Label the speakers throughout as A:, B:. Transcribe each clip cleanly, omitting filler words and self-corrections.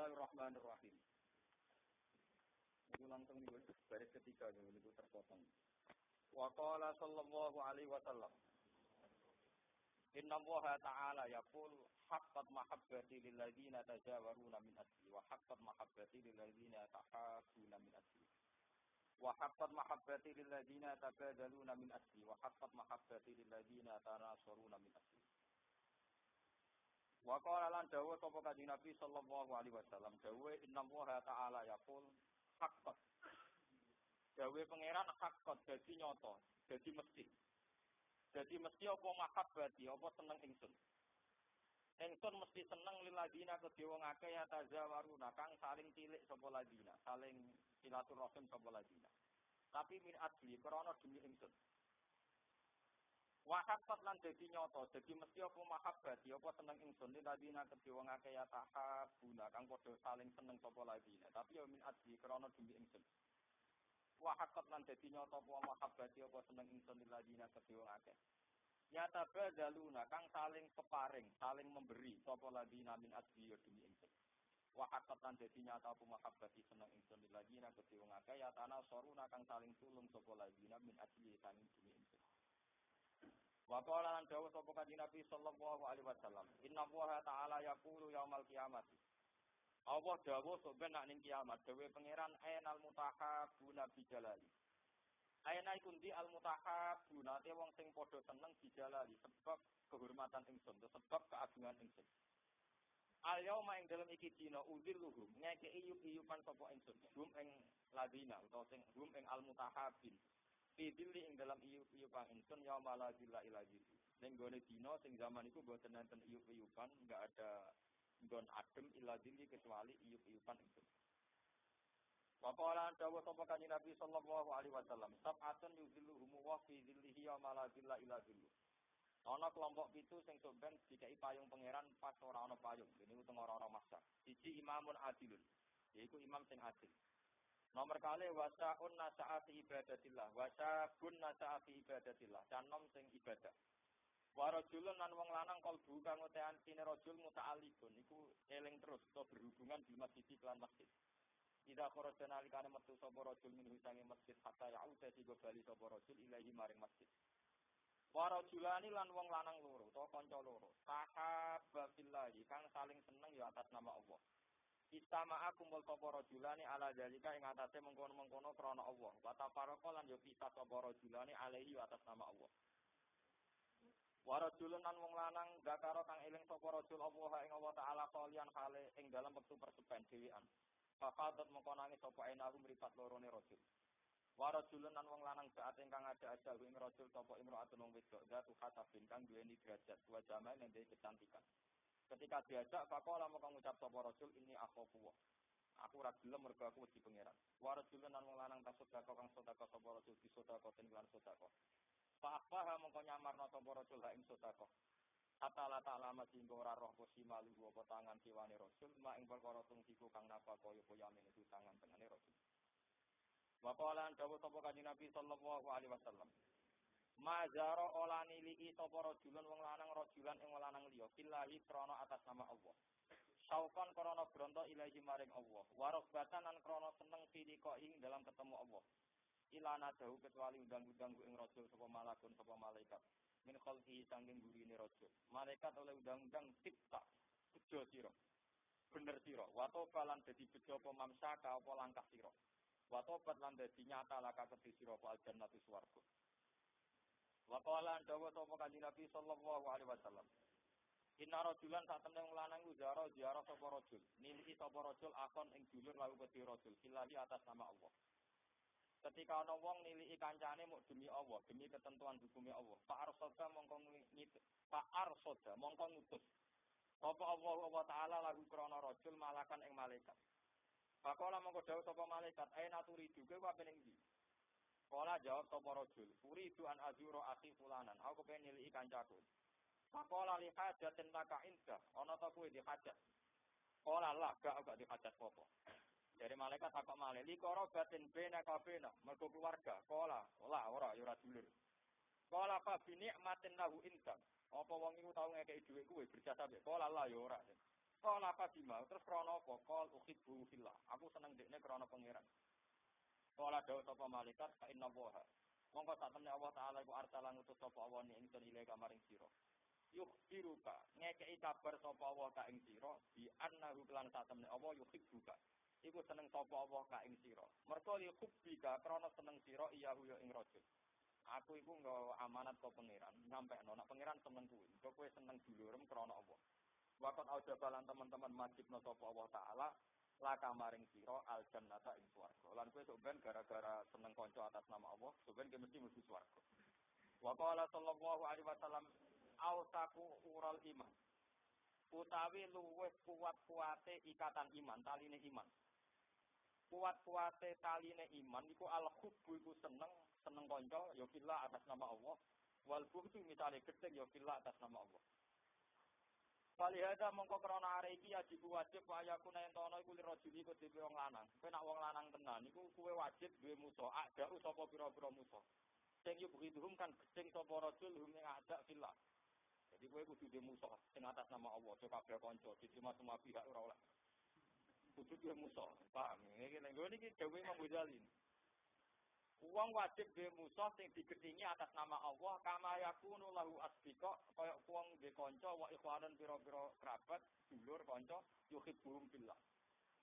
A: Bismillahirrahmanirrahim. Itu langsung di baris ketiga yang itu terpotong. Wa qala sallallahu alaihi wasallam. Inna Allaha ta'ala yaqul haqqat mahabbati lil ladzina tajawaruna min asli wa haqqat mahabbati lil ladzina tahabbuna min asli. Wa haqqat mahabbati lil ladzina tabadaluna min asli wa haqqat mahabbati lil ladzina tanasuruna min asli. Wa qala lan dawuh sapa Kanjeng Nabi sallallahu alaihi wasallam dawuh inna Allaha ta'ala yaqul haqqat. Dawuh pangeran haqqat dadi nyata, dadi mesti. Dadi mesti apa mahabbati, apa seneng ingsun. Ingsun mesti seneng lil ladina kedhe wong akeh ya tazawaruna kang saling cilik sapa ladina, saling silaturahim sapa ladina. Tapi min adli krana demi ingsun. Wahabat lan dadi nyata, dadi mesti apa mahabbati, apa seneng ingsun lil ladina kedhe wong akeh ya tahabuna kang padha saling seneng sapa ladina. Tapi ya min adli krana demi ingsun. Wahabat lan dadi nyata apa mahabbati, apa seneng ingsun lil ladina kedhe wong akeh. Ya tabadaluna kang saling peparing, saling memberi sapa ladina min adli demi ingsun. Wahabat lan dadi nyata apa mahabbati seneng ingsun lil ladina kedhe wong akeh ya tanasaruna kang saling tulung sapa ladina min adli saking demi ingsun. Wa qala lan dawuh sapa Kanjeng Nabi sallallahu alaihi wasallam, inna Allaha ta'ala yaqulu yaumal qiyamati. Allah dawuh sampeyan nak ning kiamat, dawuh pangeran ainal mutahabbuna bijalali. Aina iku ndi al mutahabbuna te wong sing padha seneng bijalali sebab kehormatan ingsun, sebab keagungan ingsun. Al yauma ing dalem iki dina udhilluhum ngekeki yup-yupan sapa ingsun, hum ing ladina utawa sing hum ing al mutahabbin. Fidili ing dalam iyup-iyupan ingsun ya malazilla ilaji. Ning gone dina sing zaman iku mboten enten iyup-iyupan, enggak ada nggon adem iladili kecuali iyup-iyupan ingsun. Wa qala dawuh sapa Kanjeng Nabi sallallahu alaihi wasallam, sab'atun yuzilluhum wa fi dzillihi ya malazilla ilaji. Ana kelompok 7 sing sampeyan dikai payung pangeran pas ora ana payung. Ini utang ora-ora maksa. Siji imamun adilun, yaiku imam sing adil. Nomor kali wasaun nasaati ibadatillah, wasabun nasaati ibadatillah, canom sing ibadah. Warajulun lan wong lanang kalbu kang utean sine rajul muta'alliqun iku eling terus to berhubungan di masjid lan masjid. Ida kharaja nalikane metu sapa rajul min hutange masjid hatta ya'uda sigo bali sapa rajul ilahi maring masjid. Warajulani lan wong lanang loro to kanca loro, tahabba billahi kang saling seneng ya atas nama Allah. Istama'a kumpul sapa rajulane ala dalika ing atase mengkono-mengkono krana Allah. Wa tafarraqa lan yo pisah sapa rajulane alaihi atas nama Allah. Wa rajulun lan wong lanang zakara kang eling sapa rajul Allah ing Allah taala qalian hale ing dalam wektu persepen dhewean. Fafadat mengko nangis sapa enahu mripat lorone rajul. Wa rajulun lan wong lanang saat ingkang ada ing rajul sapa imra'atun wong wedok zatu hasabin kang duweni derajat wa jamaah ning kecantikan. Ketika diajak faqala maka ngucap sapa rasul ini akhafu. Aku ora gelem mergo aku wedi pangeran. Wa rajulun lan wong lanang tasodha kang sedekah sapa rasul disodha ten lan sedekah. Fa afaha mongko nyamarna sapa rasul ha ing sedekah. Atala ta'ala sing ora roh posimalu apa tangan kiwane rasul mak ing perkara tungsiku kang napa kaya yamin itu tangan tengene rasul. Wa qala dawuh sapa Kanjeng Nabi sallallahu alaihi wasallam. Mazara ola niliki sapa rajulun wong lanang rajulan ing lanang liya billahi krana atas nama Allah. Saukan krana bronto ilahi maring Allah. Warobatan lan krana seneng sidika ing dalam ketemu Allah. Ilana dahu kecuali undang-undang ing rajul sapa malakun sapa malaikat. Min khalqi sanging gurine rajul. Malaikat oleh undang-undang tipta bejo sira. Bener sira. Wa tobalan dadi bejo apa mamsaka apa langkah sira. Wa tobat lan dadi nyata laka kedhi sira apa aljannatu swarga. Wa qala dawa sapa Kanjeng Nabi sallallahu alaihi wasallam. Inna rajulan satemene wong lanang uzara ziarah sapa rajul. Niliki sapa rajul akon ing dulur lalu kedhi rajul fillahi atas nama Allah. Ketika ana wong niliki kancane muk demi Allah, demi ketentuan hukume Allah. Fa arsalta mongko ngutus. Apa Allah taala lagu krana rajul malakan ing malaikat. Faqala mongko dawuh sapa malaikat, "Aina turidu kowe apa ning ndi?" Kala jawab sapa rajul, "Uridu an azura akhi fulanan." Aku pengen niliki kancaku. Faqala li hajatin laka inda, ana ta kowe di hajat? Kala la, gak di hajat apa. Dari malaikat takok malih, "Li qarabatin bena kabena," mergo keluarga. Kala, ora ya ora dulur. Kala fa bi ni'matin lahu inda. Apa wong iku tau ngekeki dhuwit kowe berjasa mbek kala la ya ora. Qol apa bima? Terus krana apa? Qol uhibbu fillah. Aku seneng dekne krana pangeran. Qala dawu sapa malaikat fa inna waha. Monggo sak temne Allah taala iku arsalan utus sapa Allah ni ingsun ile kamaring sira. Yukhbiruka ngekeki kabar sapa Allah ka ing sira bi annahu lan sak temne Allah yukhibbuka. Iku seneng sapa Allah ka ing sira. Mergo li hubbika krana seneng sira iya yo ing rajul. Aku iku nggawa amanat ka pangeran, nyampekno nek pangeran seneng kuwi. Kok kowe seneng dulurem krana Allah. Wakat aujabalan teman-teman majibna sapa Allah taala laka maring sira al jannata ing swarga. Lan kowe sok ben gara-gara seneng kanca atas nama Allah, sok ben mesti mlebu swarga. Wa qala sallallahu alaihi wasallam autaku ural iman. Utawi luwih kuat-kuate ikatan iman, taline iman. Kuat-kuate taline iman iku al hubbu iku seneng kanca ya fillah atas nama Allah. Wal bughdu misale gedhe ya fillah atas nama Allah. Palihada mongko krana arek iki wajib kaya aku nentono iku lirojuli kudu wong lanang. Kowe nak wong lanang tenan iku kowe wajib duwe musa. Ada sapa pira-pira musa. Sing yo begitu kan gedeng sapa rajul hum ing ada fillah. Jadi kowe kudu duwe musa sing atas nama Allah, cok kabeh kanca diterima semua pihak ora oleh. Kudu duwe musa. Paham? Iki nek ngene iki dhewe Imam Ghazali. Wong wajib duwe musa sing digedhingi atas nama Allah kama yakunu lahu asbiqa kaya wong duwe kanca wa ikhwanan pira-pira kerabat dulur kanca yuhibbuhum billah.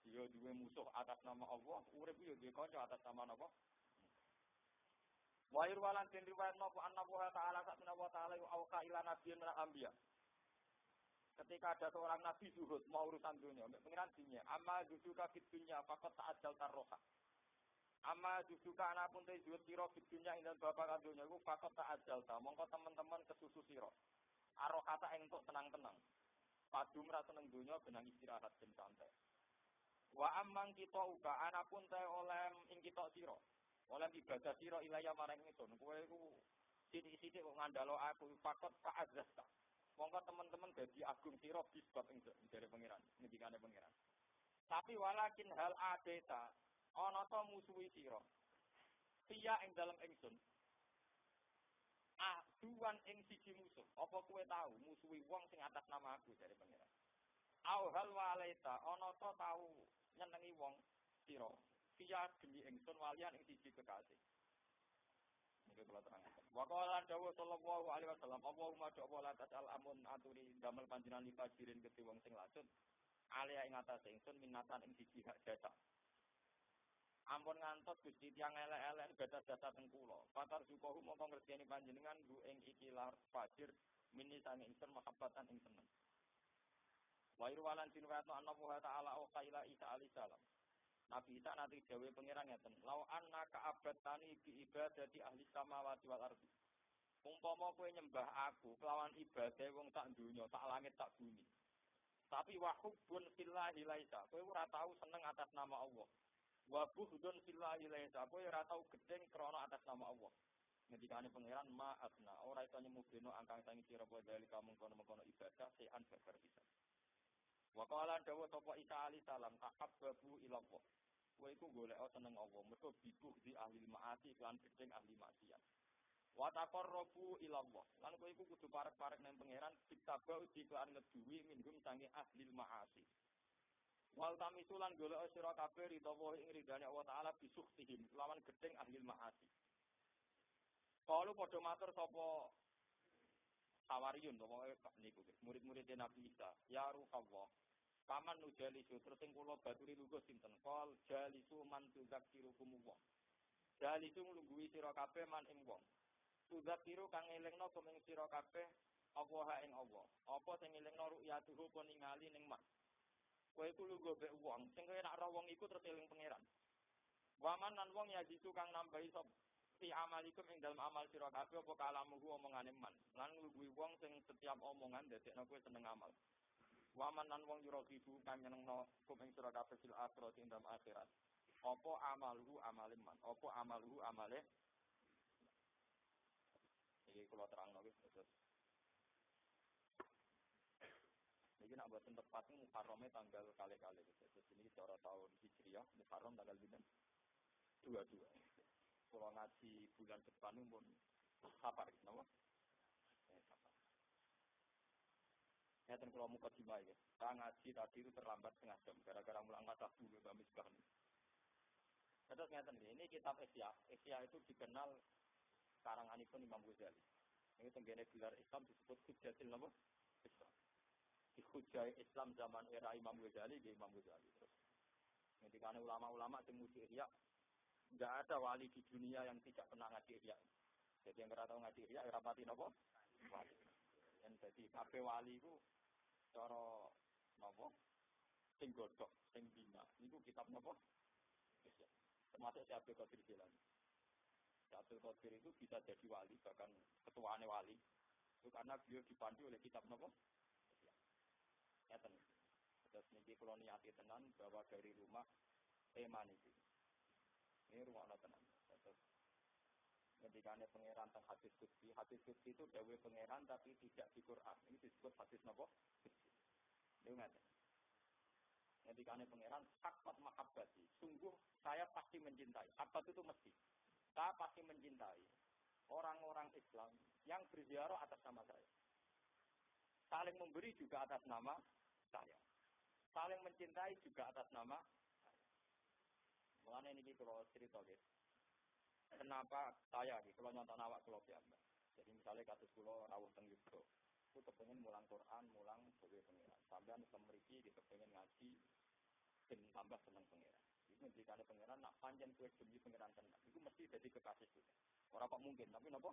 A: Dia duwe musuh atas nama Allah, urip yo duwe kanca atas nama Allah. Wa irwalan den riwayat napa Allah taala sak menawa taala auqa ila nabiyyin min anbiya. Ketika ada seorang nabi zuhud mau urusan dunia, pengiran dinya, amma zuduka fid dunya faqad ta'addal tarroha. Amma jujuka anapun te juut sira bidunya ing dalem bapak kadonya iku fakot tak ajal ta. Mongko teman-teman kesusu sira. Aro kata entuk tenang-tenang. Padum ra seneng donya benang istirahat ben santai. Wa amang kita uga anapun te oleh ing kita sira. Oleh ibadah sira ilaya marang ingsun. Kowe iku sithik-sithik kok ngandalo aku fakot tak ajal ta. Mongko teman-teman dadi agung sira bisbab ing dari pangeran, ngendikane pangeran. Tapi walakin hal adeta ana ta musuhi sira. Sia ing dalem ingsun. Duan ing siji musuh. Apa kowe tahu musuhi wong sing atas nama aku dari pangeran. Au hal walaita ana ta tahu nyenengi wong sira. Sia demi ingsun walian ing siji kekasih. Niki kula terangaken. Wa qala dawu sallallahu alaihi wasallam, Allahumma ja'ala tasal amun aturi damel panjenengan lipajirin kedhe wong sing lacut. Alia ing atase ingsun minatan ing siji hak jasa. Ampun ngantos Gusti tiyang elek-elek data-data teng kula. Patar sukohu mongko ngerteni panjenengan bu ing ikilah fajir mini sange ingsun mahabbatan ing seneng. Wa irwalan tinwatno Allah taala o kaila Isa alaihi salam. Nabi Isa nanti dawuh pangeran ngeten, "Lau anna ka'abatani bi ibadati ahli samawati wal ardi." Umpama kowe nyembah aku kelawan ibadah wong sak donya, sak langit sak bumi. Tapi wa hubbun fillahi laisa. Kowe ora tau seneng atas nama Allah. Wa buhdun fillahi laisa. Kowe ora tau gedeng krana atas nama Allah. Ngendikane pangeran maafna, ora iso nyemugeno angkang sangi sira bodali kamu kono-kono ibadah sean babar pisan. Wa qala dawu sapa Isa alaihi salam tahabbu ila Allah. Kowe iku golek seneng Allah, mergo bibuh di ahli maasi lan gedeng ahli maksiat. Wa taqarrabu ila Allah. Lan kowe iku kudu parek-parek nang pangeran ditabau diklan ngeduwi minggum sange ahli maasi. Wal tamisulan golek sira kabeh ridho ing ridane Allah taala bisuktihim lawan gedeng ahli maasi. Kalau padha matur sapa Hawariyun to niku murid-murid Nabi Isa, ya Rasulullah. Paman nujalisu terus sing kula baturi lungguh sinten? Qol jalisu man tuzakirukum wong. Jalisu nglungguhi sira kabeh man ing wong. Tuzakiru kang elingno kuming sira kabeh Allah ing Allah. Apa sing elingno ru'yatuhu kon ningali ning man. Kowe iku lungguh mbek wong, sing kowe nak ro wong iku terus eling pangeran. Waman lan wong ya jitu kang nambahi sop fi amalikum ing dalem amal sira kabeh apa kalamuhu omongane man. Lan lungguhi wong sing setiap omongan dadekno kowe seneng amal. Waman lan wong yuragibu kang nyenengno kuming sira kabeh fil akhirat ing dalem akhirat. Apa amaluhu amale man, apa amaluhu amale. Iki kula terangno wis terus. Iki nak boten tepat Muharrame tanggal kali-kali gitu. Terus ini cara tahun Hijriah Muharram tanggal 22. Kalau ngaji bulan depan pun safar napa? Safar. Ngeten kula muka dimai ya. Saya ngaji tadi itu terlambat setengah jam gara-gara mulang mata dulu Mbak Misbah. Terus ngeten ini kitab Ihya. Ihya itu dikenal karanganipun Imam Ghazali. Ini tenggene gelar Islam disebut Hujjatul Nabi Islam. Di Hujjah Islam zaman era Imam Ghazali di Imam Ghazali. Terus ketika ulama-ulama yang muji Ihya, enggak ada wali di dunia yang tidak pernah ngaji Ihya. Jadi yang ora tau ngaji Ihya ora pati napa? Wali. Yang jadi kabeh wali itu cara napa sing godhok sing bina niku kitab napa termasuk Syekh Abdul Qadir Jilani. Syekh Abdul Qadir itu bisa jadi wali bahkan ketuaane wali itu karena beliau dipandu oleh kitab napa ya ten terus niki kula niati tenan bahwa dari rumah tema niki ini rumah tenan terus ketika ada pangeran tentang hadis qudsi itu dawuh pangeran tapi tidak di Quran. Ini disebut hadis napa? Dengar. Ketika ada pangeran haqqat mahabbati. Sungguh saya pasti mencintai. Haqqat itu mesti. Saya pasti mencintai orang-orang Islam yang berziarah atas nama saya. Saling memberi juga atas nama saya. Saling mencintai juga atas nama saya. Mulane niki kalau cerita gitu. Kenapa saya gitu, kalau nyontok awak kalau piyambak. Jadi misalnya kasus kula rawuh teng Yogya, aku kepengin mulang Quran, mulang dhewe pengiran. Sampeyan semriki gitu kepengin ngaji ben tambah seneng pengiran. Iku ndikane pengiran nak pancen kowe demi pengiran tenan. Iku mesti dadi kekasih kowe. Ora kok mungkin, tapi napa?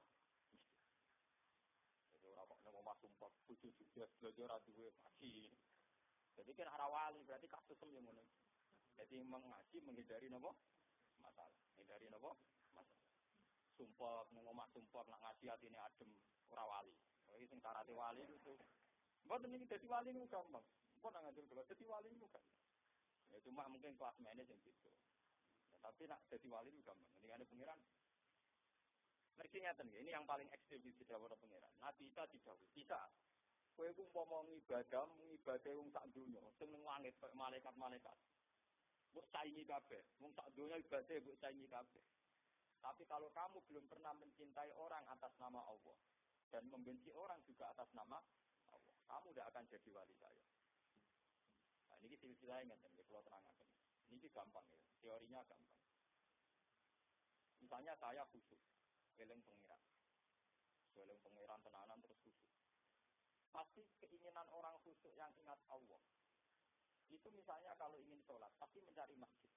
A: Jadi ora kok nang omah sumpah bojo juga belajar ora duwe ngaji. Jadi kan ora wali berarti kasus yang ngono. Jadi mengaji menghindari napa? Masalah. Menghindari napa? Masalah. Sumpah nang omah sumpah nak ngaji atine adem ora wali. Iki sing karate wali itu. Mboten iki dadi wali niku gampang. Kok nang ngaji kula dadi wali niku kan. Ya cuma mungkin kelas manajer gitu. Ya, tapi nak dadi wali niku gampang. Ndikane pengiran. Mereka ngeten ini yang paling ekstrim di dawuh pengiran. Nabi Isa didhawuhi, "Isa, kowe ku umpama ngibadah wong sak donya, sing ning langit kaya malaikat-malaikat. Mbok saingi kabeh, wong sak donya ibadah mbok saingi kabeh. Tapi kalau kamu belum pernah mencintai orang atas nama Allah dan membenci orang juga atas nama Allah, kamu tidak akan jadi wali saya." Nah, ini silsilahnya ngeten, kalau terangkan. Ini gampang ya, teorinya gampang. Misalnya saya khusyuk, eling pengiran tenanan terus khusyuk. Pasti keinginan orang khusyuk yang ingat Allah. Itu misalnya kalau ingin sholat, pasti mencari masjid.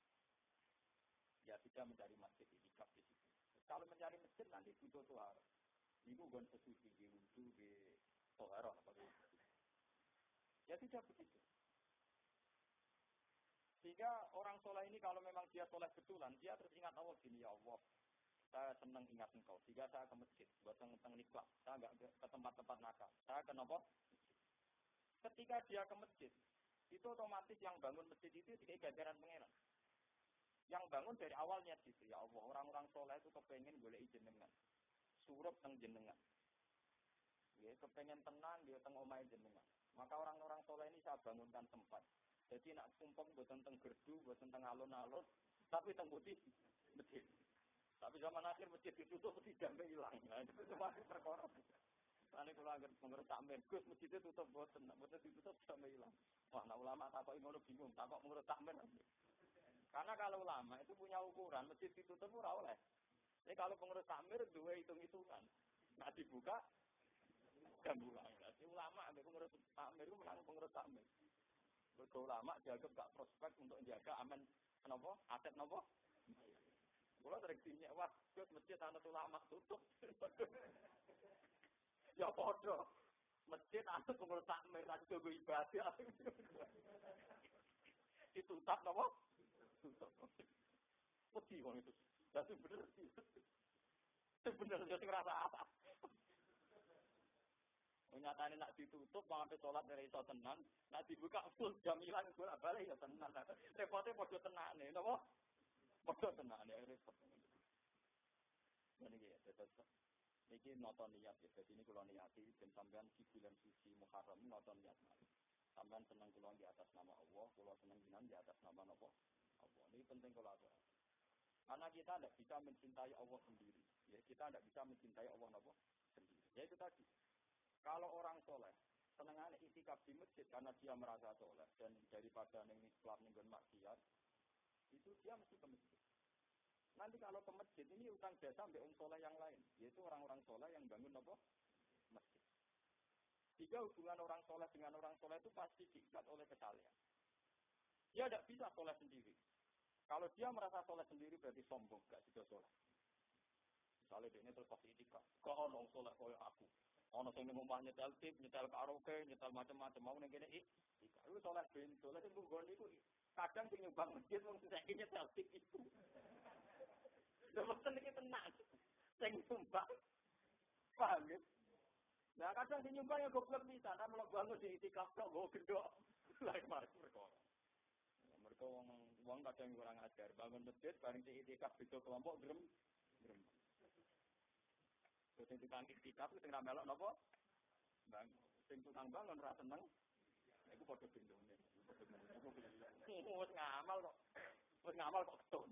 A: Ya sudah mencari masjid, itikaf di situ. Kalau mencari masjid nanti butuh tohar. Ibu bukan sesuci di wudhu di tohar apa gitu. Ya tidak begitu. Sehingga orang sholat ini kalau memang dia sholat betulan, dia terus ingat Allah gini, ya Allah, saya senang ingat engkau. Sehingga saya ke masjid, buat tentang nikah. Saya enggak ke tempat-tempat nakal. Saya ke nopo. Ketika dia ke masjid, itu otomatis yang bangun masjid itu tidak ganjaran pangeran. Yang bangun dari awalnya gitu, ya Allah, orang-orang sholat itu kepengen boleh jenengan. Surup teng jenengan. Ya, kepengen tenang, dia teng omai jenengan. Maka orang-orang sholat ini saya bangunkan tempat. Jadi nak sumpah buatan teng gerdu, buatan teng alun-alun, tapi teng putih masjid. Tapi zaman akhir masjid ditutup tidak hilang. Nah, itu cuma perkara. Ini kalau agar mengurus takmir, Gus masjid itu tutup buatan ditutup tidak hilang. Wah, nah ulama takut ngono bingung, takut mengurus takmir. Karena kalau ulama itu punya ukuran, masjid ditutup ora oleh. Jadi kalau pengurus takmir dua hitung-hitungan. Nah dibuka kan bulan. Jadi ulama ada pengurus takmir itu menang pengurus takmir. Ulama dianggap gak prospek untuk menjaga aman kenapa? Aset napa? Kalau direksinya, wah, Gus masjid anak ulama tutup. Ya podo. Masjid anak pengurus takmir lagi jago ibadah. Ditutup napa? Tutup. Wedi wong itu. Jadi bener sih. Bener jadi ngerasa apa? Nyatane nak ditutup mangke salat dari iso tenan, nak dibuka full jamilan bola balik ya tenan. Repote padha tenane, napa? Padha tenane repot. Niki ya tetep. Niki nonton niat ya. Jadi ini kula niati ben sampean di bulan suci Muharram nonton niat. Sampean seneng kula di atas nama Allah, kula seneng jinan di atas nama napa? Allah. Ini penting kula aturaken. Karena kita tidak bisa mencintai Allah sendiri. Ya, kita tidak bisa mencintai Allah napa? Sendiri. Ya itu tadi. Kalau orang soleh, Senengane itikaf di masjid karena dia merasa soleh dan daripada ning klub ning maksiat itu dia mesti ke masjid. Nanti kalau ke masjid ini utang jasa sampai soleh yang lain, yaitu orang-orang soleh yang bangun apa? Masjid. Jika hubungan orang soleh dengan orang soleh itu pasti diikat oleh kesalahan. Dia tidak bisa soleh sendiri. Kalau dia merasa soleh sendiri berarti sombong, gak juga soleh. Misalnya dia ini terus pasti itikaf, kok orang soleh kaya aku. Ono sing ning omah nyetel tip, nyetel karaoke, nyetel macam-macam mau ning kene iku soleh ben soleh sing nggon niku kadang sing nyumbang masjid wong saiki nyetel tip itu. Lha mboten iki tenang. Sing nyumbang paham ya? Nah kadang sing nyumbang ya goblok bisa, ta melok bangun di itikaf kok nggo gendok. Lah perkara. Mereka wong kadang kurang ajar, bangun masjid bareng di itikaf beda kelompok grem. Sing tukang itikaf sing ra melok napa? Bang, sing tukang bangun ra seneng. Iku padha bendone. Wis ngamal kok. Wis ngamal kok ketun.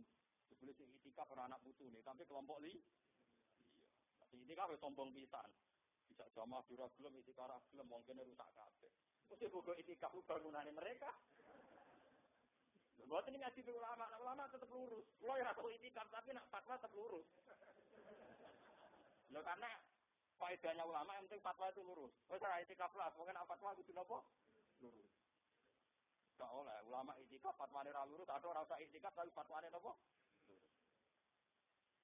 A: Sebelum sing itikaf ora anak putune, tapi kelompok li. Iya. Itikaf wis sombong pisan. Bisa jamaah dura gelem itikaf ra gelem mungkin rusak kabeh. Mesti bogo itikaf bangunane mereka. Buat ini ngaji ulama tetap lurus. Kalau yang tahu itikaf tapi nak fatwa tetap lurus. Loh karena faedahnya ulama yang penting fatwa itu lurus. Oh cara itikaf lah, mungkin fatwa itu nopo lurus. Gak oleh ulama itikaf fatwanya ra lurus atau rasa itikaf tapi fatwanya nopo lurus.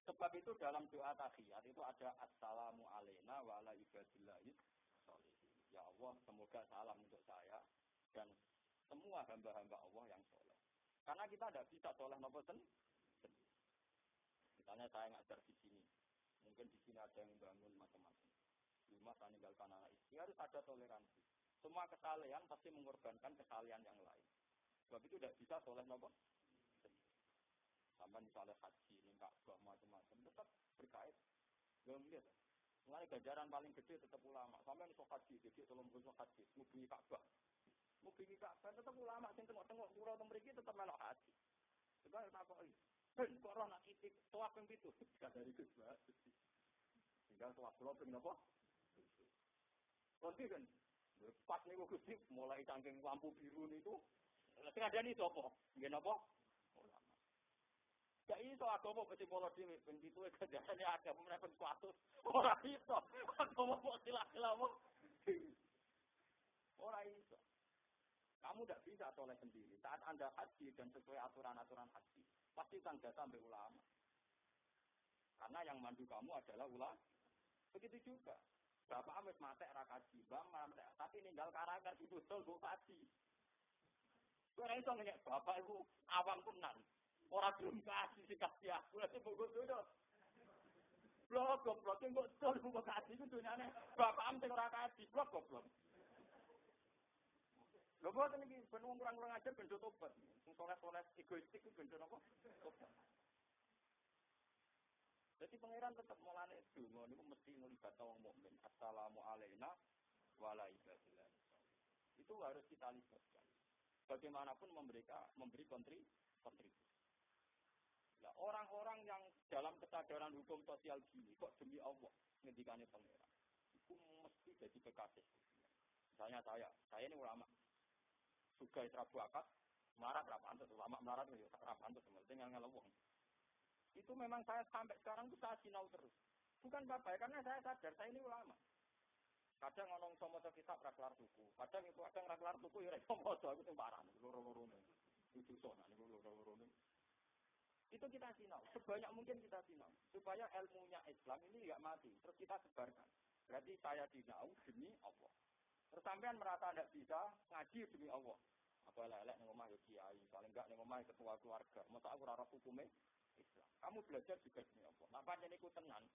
A: Sebab itu dalam doa tahiyat itu ada assalamu alaina wa ala ibadillahis sholihin. Ya Allah, semoga salam untuk saya dan semua hamba-hamba Allah yang soleh. Karena kita tidak bisa soleh nopo sendiri. Misalnya saya ngajar di sini. Mungkin di sini ada yang bangun macam-macam. Rumah saya meninggalkan anak istri, harus ada toleransi. Semua kesalahan pasti mengorbankan kesalahan yang lain. Sebab itu tidak bisa soleh nopo. Sampai misalnya haji, nikah, macam-macam, tetap berkait. Belum lihat. Mulai ganjaran paling gede tetap ulama. Sampai nisok haji, jadi tolong nisok haji, mubi Ka'bah. Mubi Ka'bah tetap ulama, sing tengok-tengok surau temriki tetap melok haji. Sekarang tak kok ben kok ora nak itik tuak ping 7. Gak dari Gus Mbak. Tinggal tuak kula ping napa? Nanti kan pas niku Gusti mulai saking lampu biru niku sing adani sapa? Nggih napa? Ulama. Gak iso agama mesti pola dhewe ben dituwe ganjarane akeh meneh ben 100. Ora iso. Agama kok silah-silah ora iso. Kamu tidak bisa soleh sendiri. Saat Anda haji dan sesuai aturan-aturan haji, pasti tangga sampai ulama. Karena yang mandu kamu adalah ulama. Begitu juga. Bapak Amis matek rakaji, bang matek, tapi ninggal karakter itu betul bu haji. Orang itu nggak bapak itu awam tenan. Orang belum kasih sih kasih aku nanti buku itu. Blok goblok yang betul buku haji itu dunyane. Bapak Amis orang haji, blok goblok. Lho kok iki ben wong kurang-kurang ajar ben tobat. Sing soleh-soleh egoistik ku ben napa? Tobat. Jadi pangeran tetap mulane donga niku mesti ngelibat wong mukmin. Assalamu alaina wa ala ibadillah. Itu harus kita libatkan. Bagaimanapun memberi kontribusi. Nah, orang-orang yang dalam kesadaran hukum sosial gini kok demi Allah ngendikane pangeran. Itu mesti jadi kekasih. Misalnya saya ini ulama. Juga Rabu akad, marah berapa antus, lama marah itu berapa antus, tinggal ngelawang. Itu memang saya sampai sekarang itu saya sinau terus. Bukan bapak, karena saya sadar, saya ini ulama. Kadang ngomong sama kitab raklar tuku, kadang raklar tuku ya sama itu sembarang, loro-loro itu sona, loro-loro itu kita sinau, sebanyak mungkin kita sinau, supaya ilmunya Islam ini tidak mati, terus kita sebarkan. Berarti saya sinau demi Allah. Terus sampean merasa tidak bisa ngaji demi Allah. Apa lelek ning omah yo kiai, paling enggak ning omah ketua keluarga. Masa aku ora hukume Islam. Kamu belajar juga demi Allah. Nah, pancen iku tenan.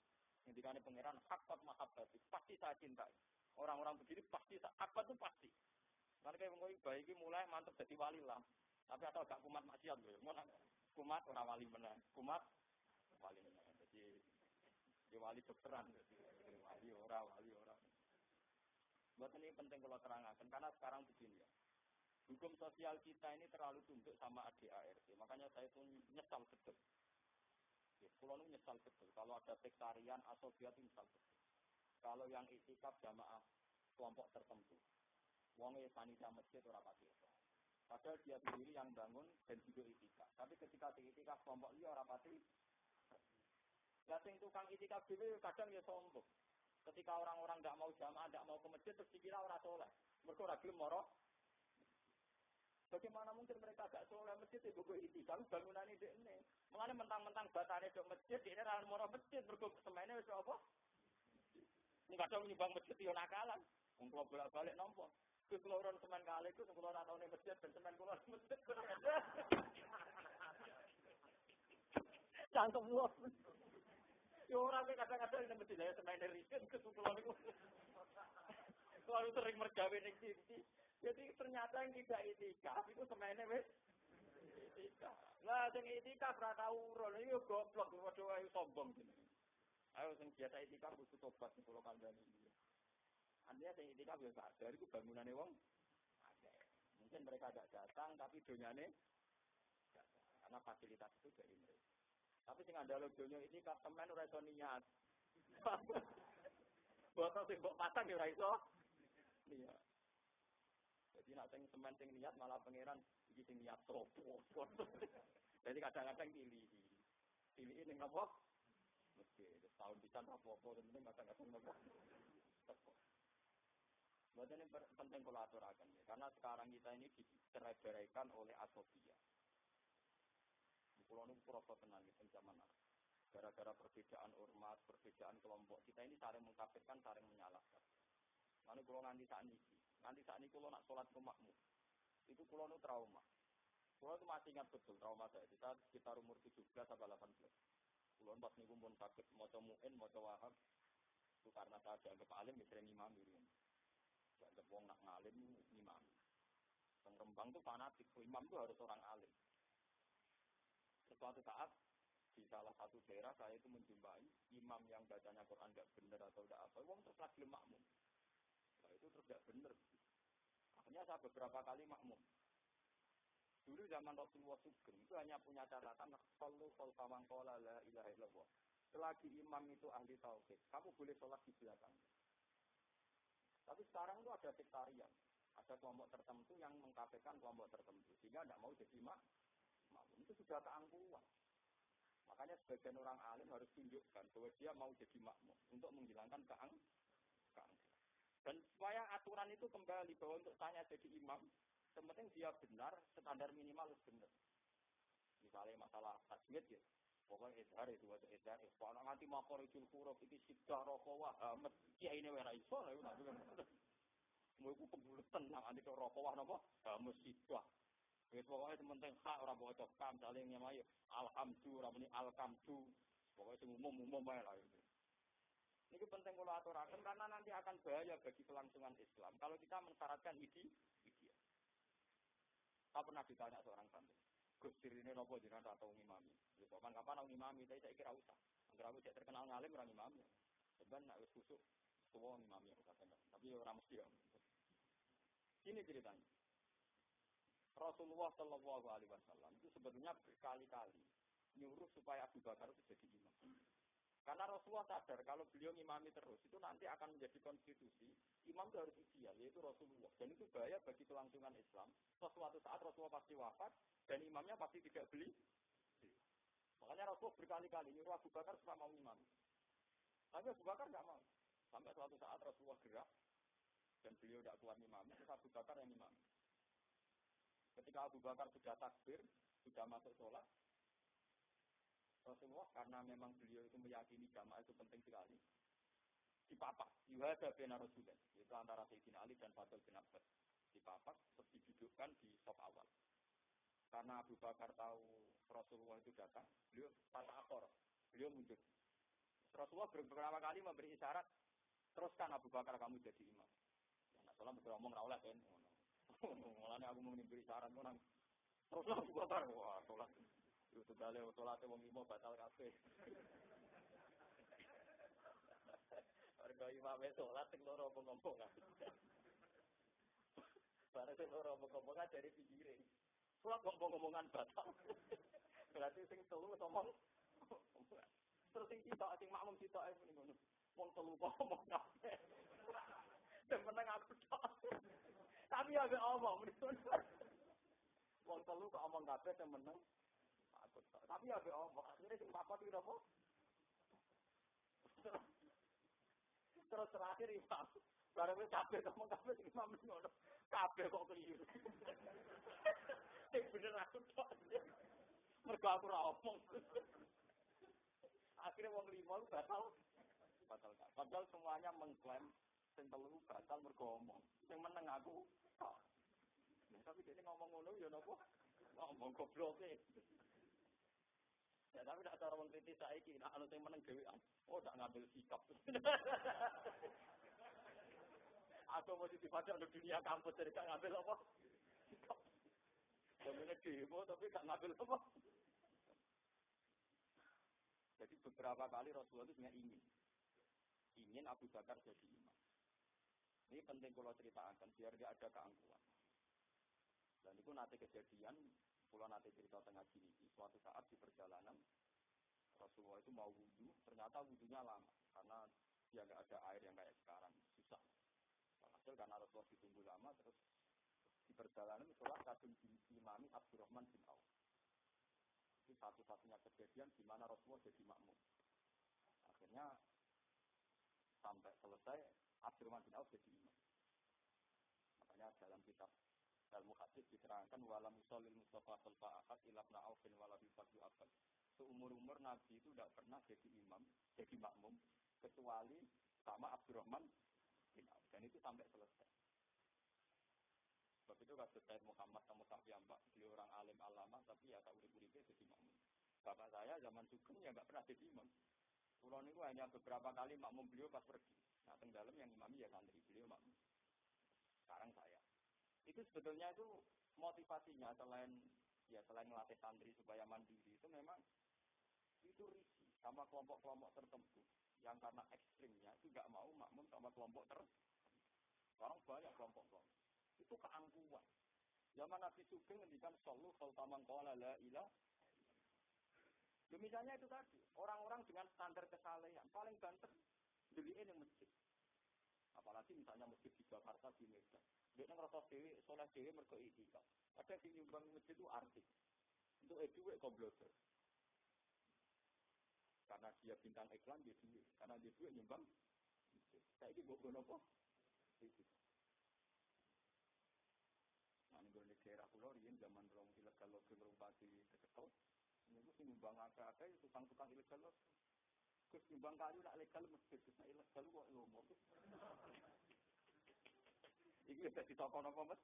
A: Ngendikane pangeran haqqat mahabbati, pasti saya cintai. Orang-orang begini pasti haqqat itu pasti. Lan kaya wong iki mulai mantep jadi wali lah. Tapi atau gak kumat maksiat lho. Kumat ora wali meneh. Kumat wali meneh. Jadi wali dokteran. Wali ora. Buat ini penting kalau terangkan, karena sekarang begini ya. Hukum sosial kita ini terlalu tunduk sama ADART. Makanya saya itu nyesal betul. Ya, kalau ini nyesal betul. Kalau ada sektarian, asosiasi nyesal betul. Kalau yang itikaf jamaah kelompok tertentu. Wonge panitia masjid ora pati. Padahal dia sendiri yang bangun dan juga itikaf. Tapi ketika di itikaf kelompok liya ora pati. Lah sing tukang itikaf dhewe kadang ya sombong. Ketika orang-orang tidak mau jamaah, tidak mau ke masjid, terus dikira orang soleh. Mereka ora gelem moro. Bagaimana mungkin mereka gak soleh masjid itu buku itikaf bangunan ini. Mengenai mentang-mentang batane do masjid, ini ra moro masjid mergo semene wis apa? Ini kadang nyumbang masjid yo nakalan. Wong kula bolak-balik nampa. Ku keluaran semen kali ku kula ora tau ning masjid ben semen kula masjid. Cangkem wong. Yo ora kadang-kadang ning masjid ya semen riset ke kula niku. Kalau sering mergawe ning sini. Jadi ternyata yang tidak itikaf itu semene wis itikaf. Lah sing itikaf ora tau urun iki goblok padha wae sombong jenenge. Ayo sing biasa itikaf kudu tobat kula kandhani. Artinya sing itikaf yo sadar iku bangunane wong akeh. Mungkin mereka tidak datang tapi donyane karena fasilitas itu dari mereka. Tapi sing andalo donya itikaf temen ora iso niat. Botol sing mbok pasang yo ora iso. Iya. Jadi nak sing semen sing niat malah pangeran iki sing niat sopo. Jadi kadang-kadang pilih ning apa? Mesti tahun pisan apa-apa penting kadang-kadang apa. Buat ini penting kalau aturakan ya, karena sekarang kita ini dicerai-beraikan oleh asofia. Kalau ini proses tenang di zaman gara-gara perbedaan ormas, perbedaan kelompok kita ini saling mengkafirkan, saling menyalahkan. Lalu kalau nanti saat ini kalau nak sholat ke makmum, itu kalau itu trauma. Kalau itu masih ingat betul trauma saya. Kita sekitar umur 17 sampai 18. Kalau pas niku pun sakit, mau mu'in, mau wahab, itu karena saya dianggap alim, misalnya imam gitu. Dianggap wong nak ngalim, imam. Yang Rembang itu fanatik, imam itu harus orang alim. Suatu saat di salah satu daerah saya itu menjumpai imam yang bacanya Quran tidak benar atau tidak apa, wong terus lagi makmum. Nah, itu terus tidak benar. Akhirnya saya beberapa kali makmum. Dulu zaman Rasulullah Sugeng itu hanya punya catatan sallu khalfamang qala la ilaha illallah. Selagi imam itu ahli tauhid, kamu boleh sholat di belakang. Tapi sekarang itu ada sektarian, ada kelompok tertentu yang mengkafirkan kelompok tertentu, sehingga tidak mau jadi makmum. Itu sudah keangkuhan. Makanya sebagian orang alim harus tunjukkan bahwa dia mau jadi makmum untuk menghilangkan keangkuhan. Dan supaya aturan itu kembali bahwa untuk saya jadi imam, penting dia benar, standar minimal harus benar. Misalnya masalah tajwid ya, pokoknya izhar itu wajah izhar. Kalau nanti makorijul huruf itu sidah rokowah, mesti ini wera iso lah. Mau aku kebuletan, nanti ke rokowah apa? Mesti sidah. Pokoknya penting hak orang bawa cokam, saling nyamai alhamdulillah, ramai alkamdu. Pokoknya umum lah itu. Ini penting kalau aturakan karena nanti akan bahaya bagi kelangsungan Islam. Kalau kita mensyaratkan ideal. Saya pernah ditanya seorang santri, Gus ini nopo jenengan atau ngimami? Ya kapan aku ngimami? Tapi saya kira usah. Agar aku tidak terkenal ngalim orang ngimami. Sebenarnya nak khusuk, semua ngimami aku katakan. Tapi orang mesti ya. Ini ceritanya. Rasulullah Shallallahu Alaihi Wasallam itu sebetulnya berkali-kali nyuruh supaya Abu Bakar itu jadi imam. Karena Rasulullah sadar kalau beliau ngimami terus itu nanti akan menjadi konstitusi. Imam itu harus ideal, yaitu Rasulullah. Dan itu bahaya bagi kelangsungan Islam. Suatu saat Rasulullah pasti wafat dan imamnya pasti tidak beli. Makanya Rasulullah berkali-kali nyuruh Abu Bakar supaya mau imam. Tapi Abu Bakar tidak mau. Sampai suatu saat Rasulullah gerak dan beliau tidak kuat imam. Terus Abu Bakar yang imam. Ketika Abu Bakar sudah takbir, sudah masuk sholat, Rasulullah karena memang beliau itu meyakini jamaah itu penting sekali. Dipapak, yuhada bina Rasulullah, itu antara Sayyidina Ali dan Fadl bin Abbas. Dipapak, terus didudukkan di sop awal. Karena Abu Bakar tahu Rasulullah itu datang, beliau patah akor, beliau mundur. Rasulullah beberapa kali memberi isyarat, teruskan Abu Bakar kamu jadi imam. Nah, soalnya beromong rawlah kan. Mulanya aku mau memberi isyarat, teruslah Abu Bakar, wah sholat. Itu dalil sholatnya wong imam batal kabeh. Harga imamnya sholat sing loro ngomong-ngomongan. Barang sing loro ngomong-ngomongan dari pikirin. Sholat ngomong-ngomongan batal. Berarti sing telu ngomong. Terus sing sitok sing makmum sitok ae ngono. Wong telu ngomong kabeh. Sing meneng aku tok. Tapi ya gak omong. Wong telu kok omong kabeh sing meneng. Aku tapi ya gak omong. Akhire sing papat iki apa? Terus terakhir imam. Bareng wis kabeh ngomong kabeh imam ngono. Kabeh kok keliru. Sing bener aku tok. Mergo aku ora omong. Akhirnya wong lima batal. Padahal semuanya mengklaim sing telu batal mergo omong. Sing meneng aku tok. Tapi dia ngomong ngono ya napa? Ngomong gobloke. Ya tapi tidak cara mengkritis saiki, nek ana sing meneng dhewean, oh tak ngambil sikap. Atau mau dibaca di dunia kampus jadi gak ngambil apa? Sikap. Sebenarnya demo tapi gak ngambil apa? Jadi beberapa kali Rasulullah itu sebenarnya ingin Abu Bakar jadi imam. Ini penting kalau ceritakan biar dia ada keangkuhan. Dan itu nanti kejadian, kalau nanti cerita tengah gini, suatu saat di perjalanan Rasulullah itu mau wudhu, ternyata wudhunya lama karena dia nggak ada air yang kayak sekarang, susah. Hasil karena Rasulullah ditunggu lama, terus di perjalanan sholat kadung diimami Abdurrahman bin Auf. Itu satu-satunya kejadian di mana Rasulullah jadi makmum. Akhirnya sampai selesai Abdurrahman bin Auf jadi imam. Makanya dalam kitab Ilmu Hadis diterangkan walam usolil Mustafa khalfa ahad ilabna aufin walabi fadlu abad. Seumur-umur Nabi itu tidak pernah jadi imam, jadi makmum, kecuali sama Abdurrahman bin Auf. Dan itu sampai selesai. Sebab itu kasus Said Muhammad sama Mbak, beliau orang alim alama, tapi ya tak urip-uripnya jadi makmum. Bapak saya zaman Sugeng ya nggak pernah jadi imam. Pulau ini hanya beberapa kali makmum beliau pas pergi. Nah, teng dalam yang imami ya santri beliau makmum. Sekarang saya. Itu sebetulnya itu motivasinya selain melatih santri supaya mandiri itu memang itu risih sama kelompok-kelompok tertentu yang karena ekstrimnya itu nggak mau makmum sama kelompok tertentu. Sekarang banyak kelompok-kelompok. Itu keangkuhan. Zaman Nabi Sugeng ngendikan sallu khautaman qala la ilaha. Misalnya itu tadi, orang-orang dengan standar kesalehan paling ganteng diliin yang masjid. Apalagi misalnya masjid di Jakarta di Medan. Dia ngerasa dewi, soleh dewi mergo itikaf. Ada di nyumbang masjid itu artis. Untuk duit komploter. Karena dia bintang iklan dia duit. Karena dia duit nyumbang. Saya ini bukan apa? Itu. Nah, ini gue di daerah Pulau Rian zaman rong ilegal lo berumpati keketul. Ini gue nyumbang apa-apa itu tukang-tukang ilegal lo. Terus nyumbang kayu nak legal masjid. Nah ilegal kok ngomong. Iki wis ditokon apa, Mas?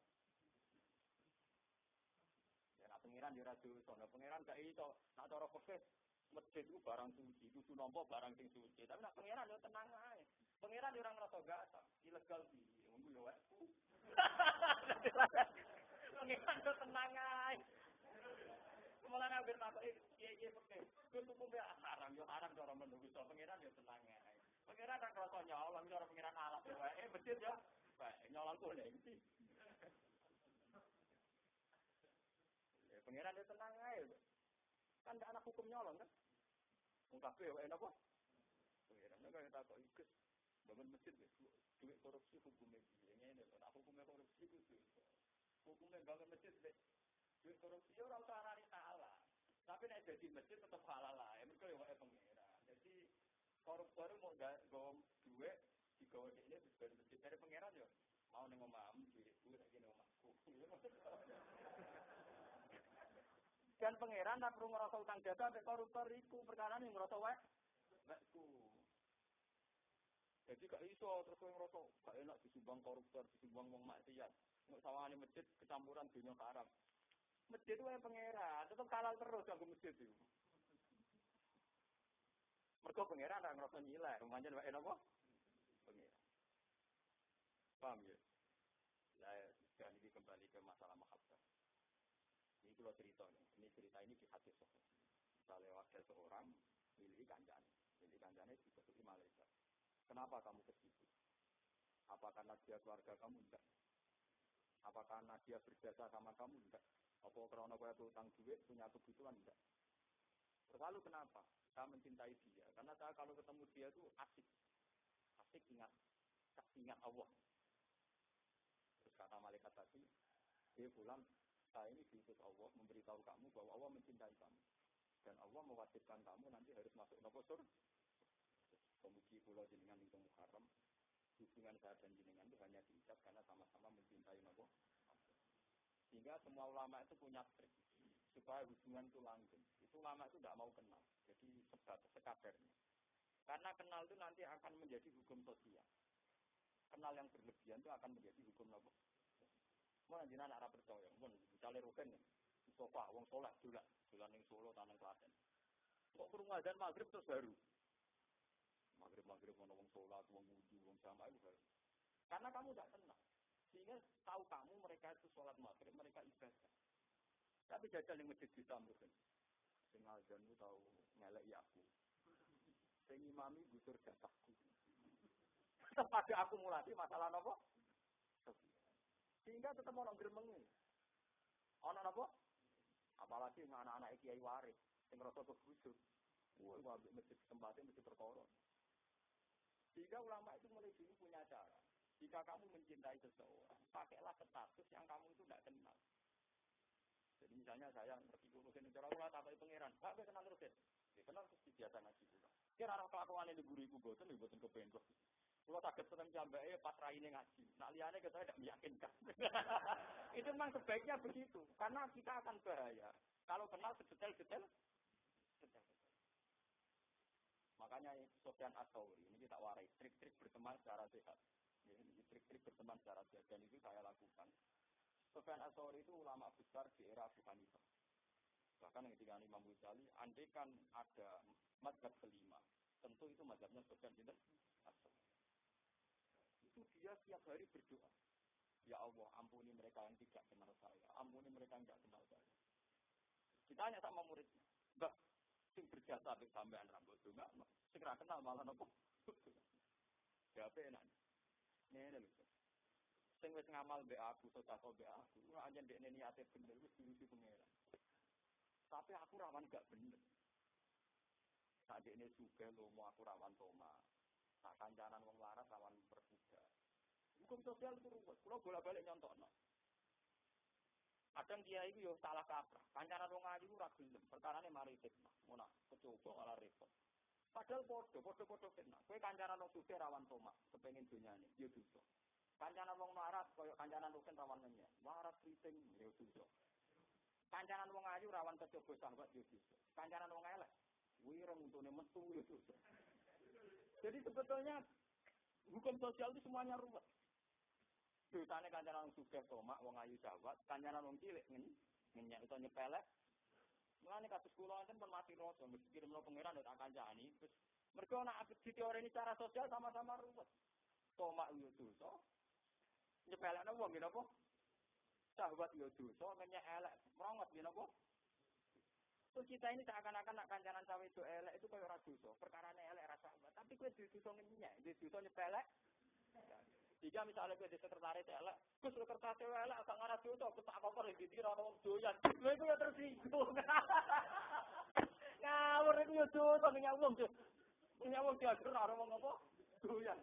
A: Ya nak pengiran yo ora dosa, pengiran gak iso. Nak cara fikih masjid itu barang suci, kudu nampa barang sing suci. Tapi nak pengiran yo tenang ae. Pengiran yo ora ngrasa gasa, ilegal piye? Ngono yo wae. Pengiran yo tenang ae. Mulane ambil takoki piye fikih. Kuwi hukumnya haram yo haram cara menunggu so pengiran yo tenang ae. Pengiran tak ngrasa nyolong cara pengiran alat yo wae masjid yo. Baik, nyolong kuning sih. Ya, pengiran itu tenang aja. Kan tidak anak hukum nyolong kan? Mungkin ya, enak kok. Pengiran itu kita kok ikut. Bangun masjid, duit korupsi hukumnya. Ini, nah hukumnya korupsi itu. Hukumnya bangun masjid, duit korupsi orang sarari salah. Tapi nek jadi masjid tetap halal lah. Mereka ya pengiran. Jadi koruptor mau duit. Jika ini dari masjid dari pangeran ya mau neng omam duitku lagi neng omamku. Dan pangeran tak perlu ngerasa utang jasa sampai koruptor itu perkara yang ngerasa wekku. Jadi gak iso terus kowe ngerasa gak enak disumbang koruptor, disumbang wong maksiat. Nggak sawangane masjid kecampuran dunia haram. Masjid itu wae pangeran, tetep halal terus kanggo masjid itu. Mergo pangeran ora ngerasa nyileh, rumahnya wae napa? Pengiran. Paham ya? Nah, dan ini kembali ke masalah mahabbah. Ini kalau cerita ini cerita ini di hadis sahih. Misalnya wakil seorang milih kancane dibetuki malaikat. Kenapa kamu ke situ? Apa karena dia keluarga kamu? Enggak. Apa karena dia berjasa sama kamu? Enggak. Apa karena kau utang duit punya kebutuhan? Enggak. Terus lalu kenapa? Saya mencintai dia. Karena saya kalau ketemu dia itu asik ingat Allah. Terus Kata malaikat tadi, fulan, saya ini diutus Allah memberitahu kamu bahwa Allah mencintai kamu. Dan Allah mewajibkan kamu nanti harus masuk neraka surga. Pemuji pulau jenengan itu Muharram. Hubungan saya dan jenengan itu hanya diucap karena sama-sama mencintai Allah. Sehingga semua ulama itu punya trik supaya hubungan itu langgeng. Itu ulama itu tidak mau kenal. Jadi sekadarnya. Karena kenal itu nanti akan menjadi hukum sosial. Kenal yang berlebihan itu akan menjadi hukum apa? Mau nanti anak percaya, misalnya Ruben, sofa, wong sholat, jualan yang Solo, tanah Klaten. Kok kurung azan maghrib terus baru? Maghrib mau wong sholat, wong wudhu, wong sama itu baru. Karena kamu tidak kenal. Sehingga tahu kamu mereka itu sholat maghrib, mereka ibadah. Tapi jajal yang masjid ditambah kan. Sing azan itu tahu ngelek aku. Sing imami gusur jatahku. Pada akumulasi masalah apa? Sehingga tetap orang geremeng. Orang apa? Apalagi anak-anak kiai waris, yang ngerasa kegusur. Wah, masjid tempatnya mesti perkara. Sehingga ulama itu mulai dulu punya cara. Jika kamu mencintai seseorang, pakailah status yang kamu itu tidak kenal. Jadi misalnya saya ngerti urusin cara ulah sampai pangeran, nggak kenal urusin. Dia kenal terus biasa ngaji pula. Kira orang kelakuan ini guru ibu boten, ibu boten kepentok. Kalau takut seneng jambai pas raine ngaji, nak liane kita tidak meyakinkan. Itu memang sebaiknya begitu, karena kita akan bahaya. Kalau kenal sedetail-detail. Makanya Sofyan Ats-Tsauri ini kita warai trik-trik berteman secara sehat. Ini trik-trik berteman secara sehat dan itu saya lakukan. Sofyan Ats-Tsauri itu ulama besar di era Abu Hanifah. Bahkan yang ketika Imam Ghazali, andai kan ada mazhab kelima, tentu itu mazhabnya Sofyan Ats-Tsauri. Itu dia setiap hari berdoa. Ya Allah, ampuni mereka yang tidak kenal saya. Ampuni mereka yang tidak kenal saya. Kita hanya sama muridnya. Mbak, sing berjasa sampai sampean rambut itu enggak. Segera kenal malah nopo. Siapa enak? Ini lho. Sing wis ngamal mbek aku, sedekah mbek aku. Ora anjen dekne niate bener wis diurusi pangeran. Tapi aku rawan gak bener. Sak dekne sugih lho mau aku rawan toma. Sak kancanan wong waras rawan berbuka. Hukum sosial itu ruwet. Kulo bolak-balik nyontokno. Kadang dia itu yo salah kaprah. Kancanan wong ayu ora gelem. Perkarane mari fitnah. Ngono, kecoba malah repot. Padahal podo fitnah. Kowe kancanan wong sugih rawan toma, kepengin donyane, yo dosa. Kancanan wong marat koyo kancanan rugen rawan menyek. Marat kriting yo dosa. Kancanan wong ayu rawan kecoba sahabat yo dosa. Kancanan wong elek kuwi remuntune metu yo dosa. Jadi sebetulnya hukum sosial itu semuanya ruwet. Dosane kancanan wong sugih tomak, wong ayu sahabat, kancanan wong cilik ngenyek utawa nyepelek. Mulane kados kula enten pun mati rasa, mesti kirimno pangeran tak kancani. Terus mergo nek di teori ini cara sosial sama-sama ruwet. Tomak yo dosa. Nyepelekno wong ngene apa? Sahabat yo dosa, ngenyek elek, merongot ngene apa? Terus kita ini seakan-akan nak kancanan cawe itu elek itu kaya ora dosa. Perkarane elek rasa sahabat, tapi kowe dosa ngenyek, dosa nyepelek. Jika misalnya gue di sekretaris elek, gue sekretaris elek agak ngarah dosa, aku tak kotor di diri orang doyan. Gue itu ya tersinggung. Ngawur itu ya dosa, nyawung tuh. Nyawung diajar orang apa? Doyan.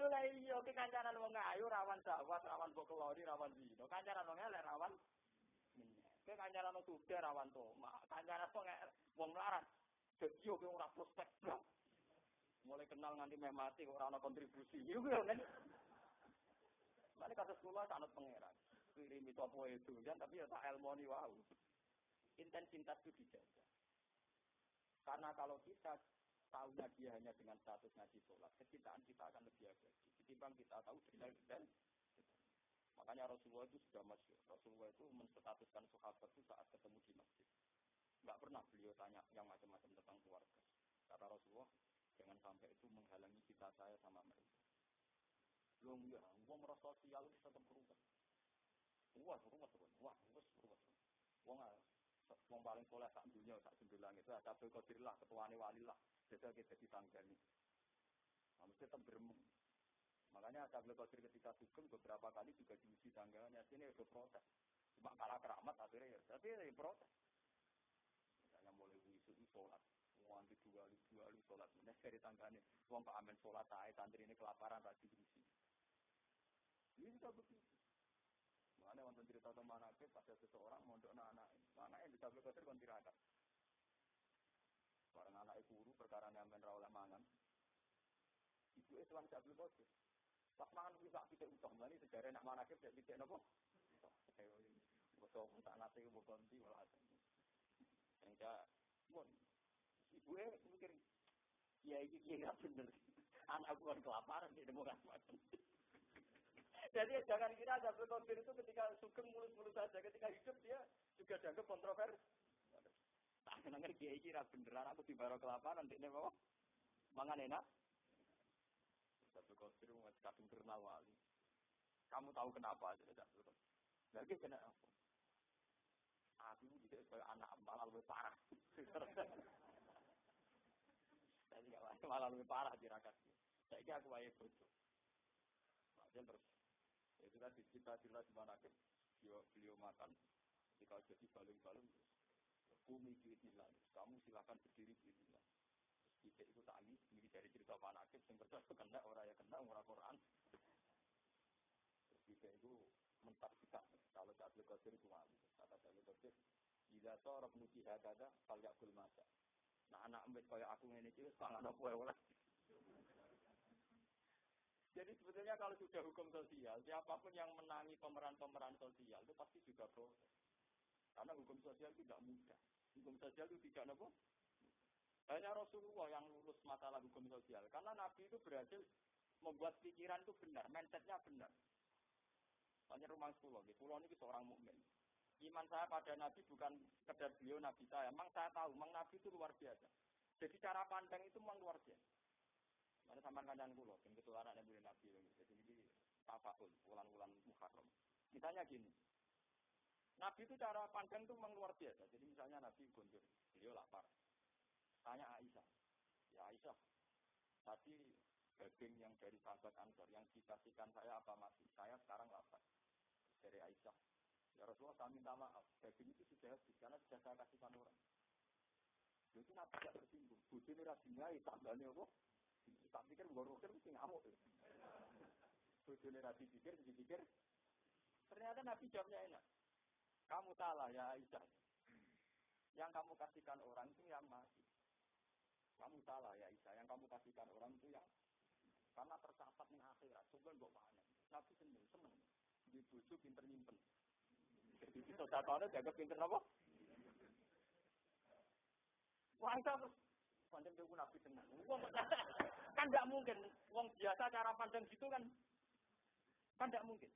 A: Lah iya ki kancanan wong ayu rawan sawat, rawan bokelori, rawan zina. Kancanan wong elek rawan ki kancanan wong sugih rawan tomak. Kancanan wong larat. Dadi yo ora prospek. Mulai kenal nganti meh mati ora ana kontribusi. Iku yo kan. Mane kados kula sanut pangeran. Kirimi topo itu kan tapi ya tak elmoni wau. Intensitas itu dijaga. Karena kalau kita tahunya dia hanya dengan status ngaji sholat, kecintaan kita akan lebih abadi. Ketimbang kita tahu detail-detail. Makanya Rasulullah itu sudah masyhur. Rasulullah itu menstatuskan sahabat itu saat ketemu di masjid. Enggak pernah beliau tanya yang macam-macam tentang keluarga. Kata Rasulullah, jangan sampai itu menghalangi kita saya sama mereka. Belum ya, wong merasa sosial itu tetap berubah. Wah, wong paling soleh sak dunia, sak sembilan itu ada Abdul Qadir lah, ketuane wali lah. Jadi kita ditanggani. Mesti tetap beremung. Makanya Abdul Qadir ketika sugeng beberapa kali juga diuji tanggalnya. Sini ada protes. Cuma kalah keramat akhirnya ya. Tapi ya protes. Misalnya mulai wisu sholat. Wong anti dua lu sholat. Nah dari tanggane. Wong Pak Amin sholat ae santri ini kelaparan tadi diuji. Ini bisa begitu. Mana wonten cerita teman akhir pada seseorang mondok anak yang disabel kotor kon tirakat. Barang anak guru perkara nyamen ra oleh mangan. Ibu itu lan sabel kotor. Pas mangan kuwi sak pitik utang, lha sejarah nak manake dak pitik napa? Bosok tak nate ku konti malah. Engka mun ibu mikir ya iki kira bener. Anak aku kelaparan di demo kan. Jadi jangan kira Abdul Qadir itu ketika sugeng mulus-mulus saja, ketika hidup dia juga dianggap kontrovers. Tak ngerti kiai kira beneran aku di baro kelaparan ndekne apa? Mangan enak. Abdul Qadir wis kadung terkenal wali. Kamu tahu kenapa aja Abdul Qadir? Lagi kena apa? Aku tidak sebagai anak malah lebih parah. Jadi malah lebih parah tirakat. Saiki aku wae bojo. Macam terus itu kan cerita di mana kan beliau makan ketika jadi balung-balung bumi bismillah kamu silakan berdiri bismillah kita itu tadi ini dari cerita panakib yang percaya kena orang ya kena orang Quran kita itu mentafsirkan kalau Abdul Qadir itu wali kata Abdul Qadir jika seorang menuji hakada fal yakul masa nah anak ambet kaya aku ini itu sangat apa oleh. Jadi sebetulnya kalau sudah hukum sosial, siapapun yang menangi pemeran-pemeran sosial itu pasti juga proses. Karena hukum sosial itu tidak mudah. Hukum sosial itu tidak apa? Hanya Rasulullah yang lulus masalah hukum sosial. Karena Nabi itu berhasil membuat pikiran itu benar, mindsetnya benar. Hanya rumah Pulau ini seorang mukmin. Iman saya pada Nabi bukan sekedar beliau Nabi saya. Memang saya tahu, memang Nabi itu luar biasa. Jadi cara pandang itu memang luar biasa. Mana sampai kandang kulo, yang ketularan yang boleh Nabi. Jadi ini tafakul, ulang-ulang Muharram. Misalnya gini, Nabi itu cara pandang itu memang luar biasa. Jadi misalnya Nabi guntur, beliau lapar. Tanya Aisyah, ya Aisyah, tadi daging yang dari sahabat Ansor yang dikasihkan saya apa masih? Saya sekarang lapar. Dari Aisyah, ya Rasulullah saya minta maaf, daging itu sudah habis karena sudah saya kasihkan orang. Itu Nabi tidak tersinggung. Bujur ini rasanya tambahnya apa? Tak pikir baru mesti ngamuk. Bojone ra dipikir, ternyata Nabi jawabnya enak. Kamu salah ya Aisyah. Yang kamu kasihkan orang itu yang mati. Kamu salah ya Aisyah. Yang kamu kasihkan orang itu yang karena tercatat di akhirat. Coba mbok panen. Nabi seneng. Di bojo pinter nyimpen. Jadi kita datane jaga pinter apa? Wah, itu pandang dia Nabi tenang. Kan tidak mungkin. Wong biasa cara pandang gitu kan tidak mungkin.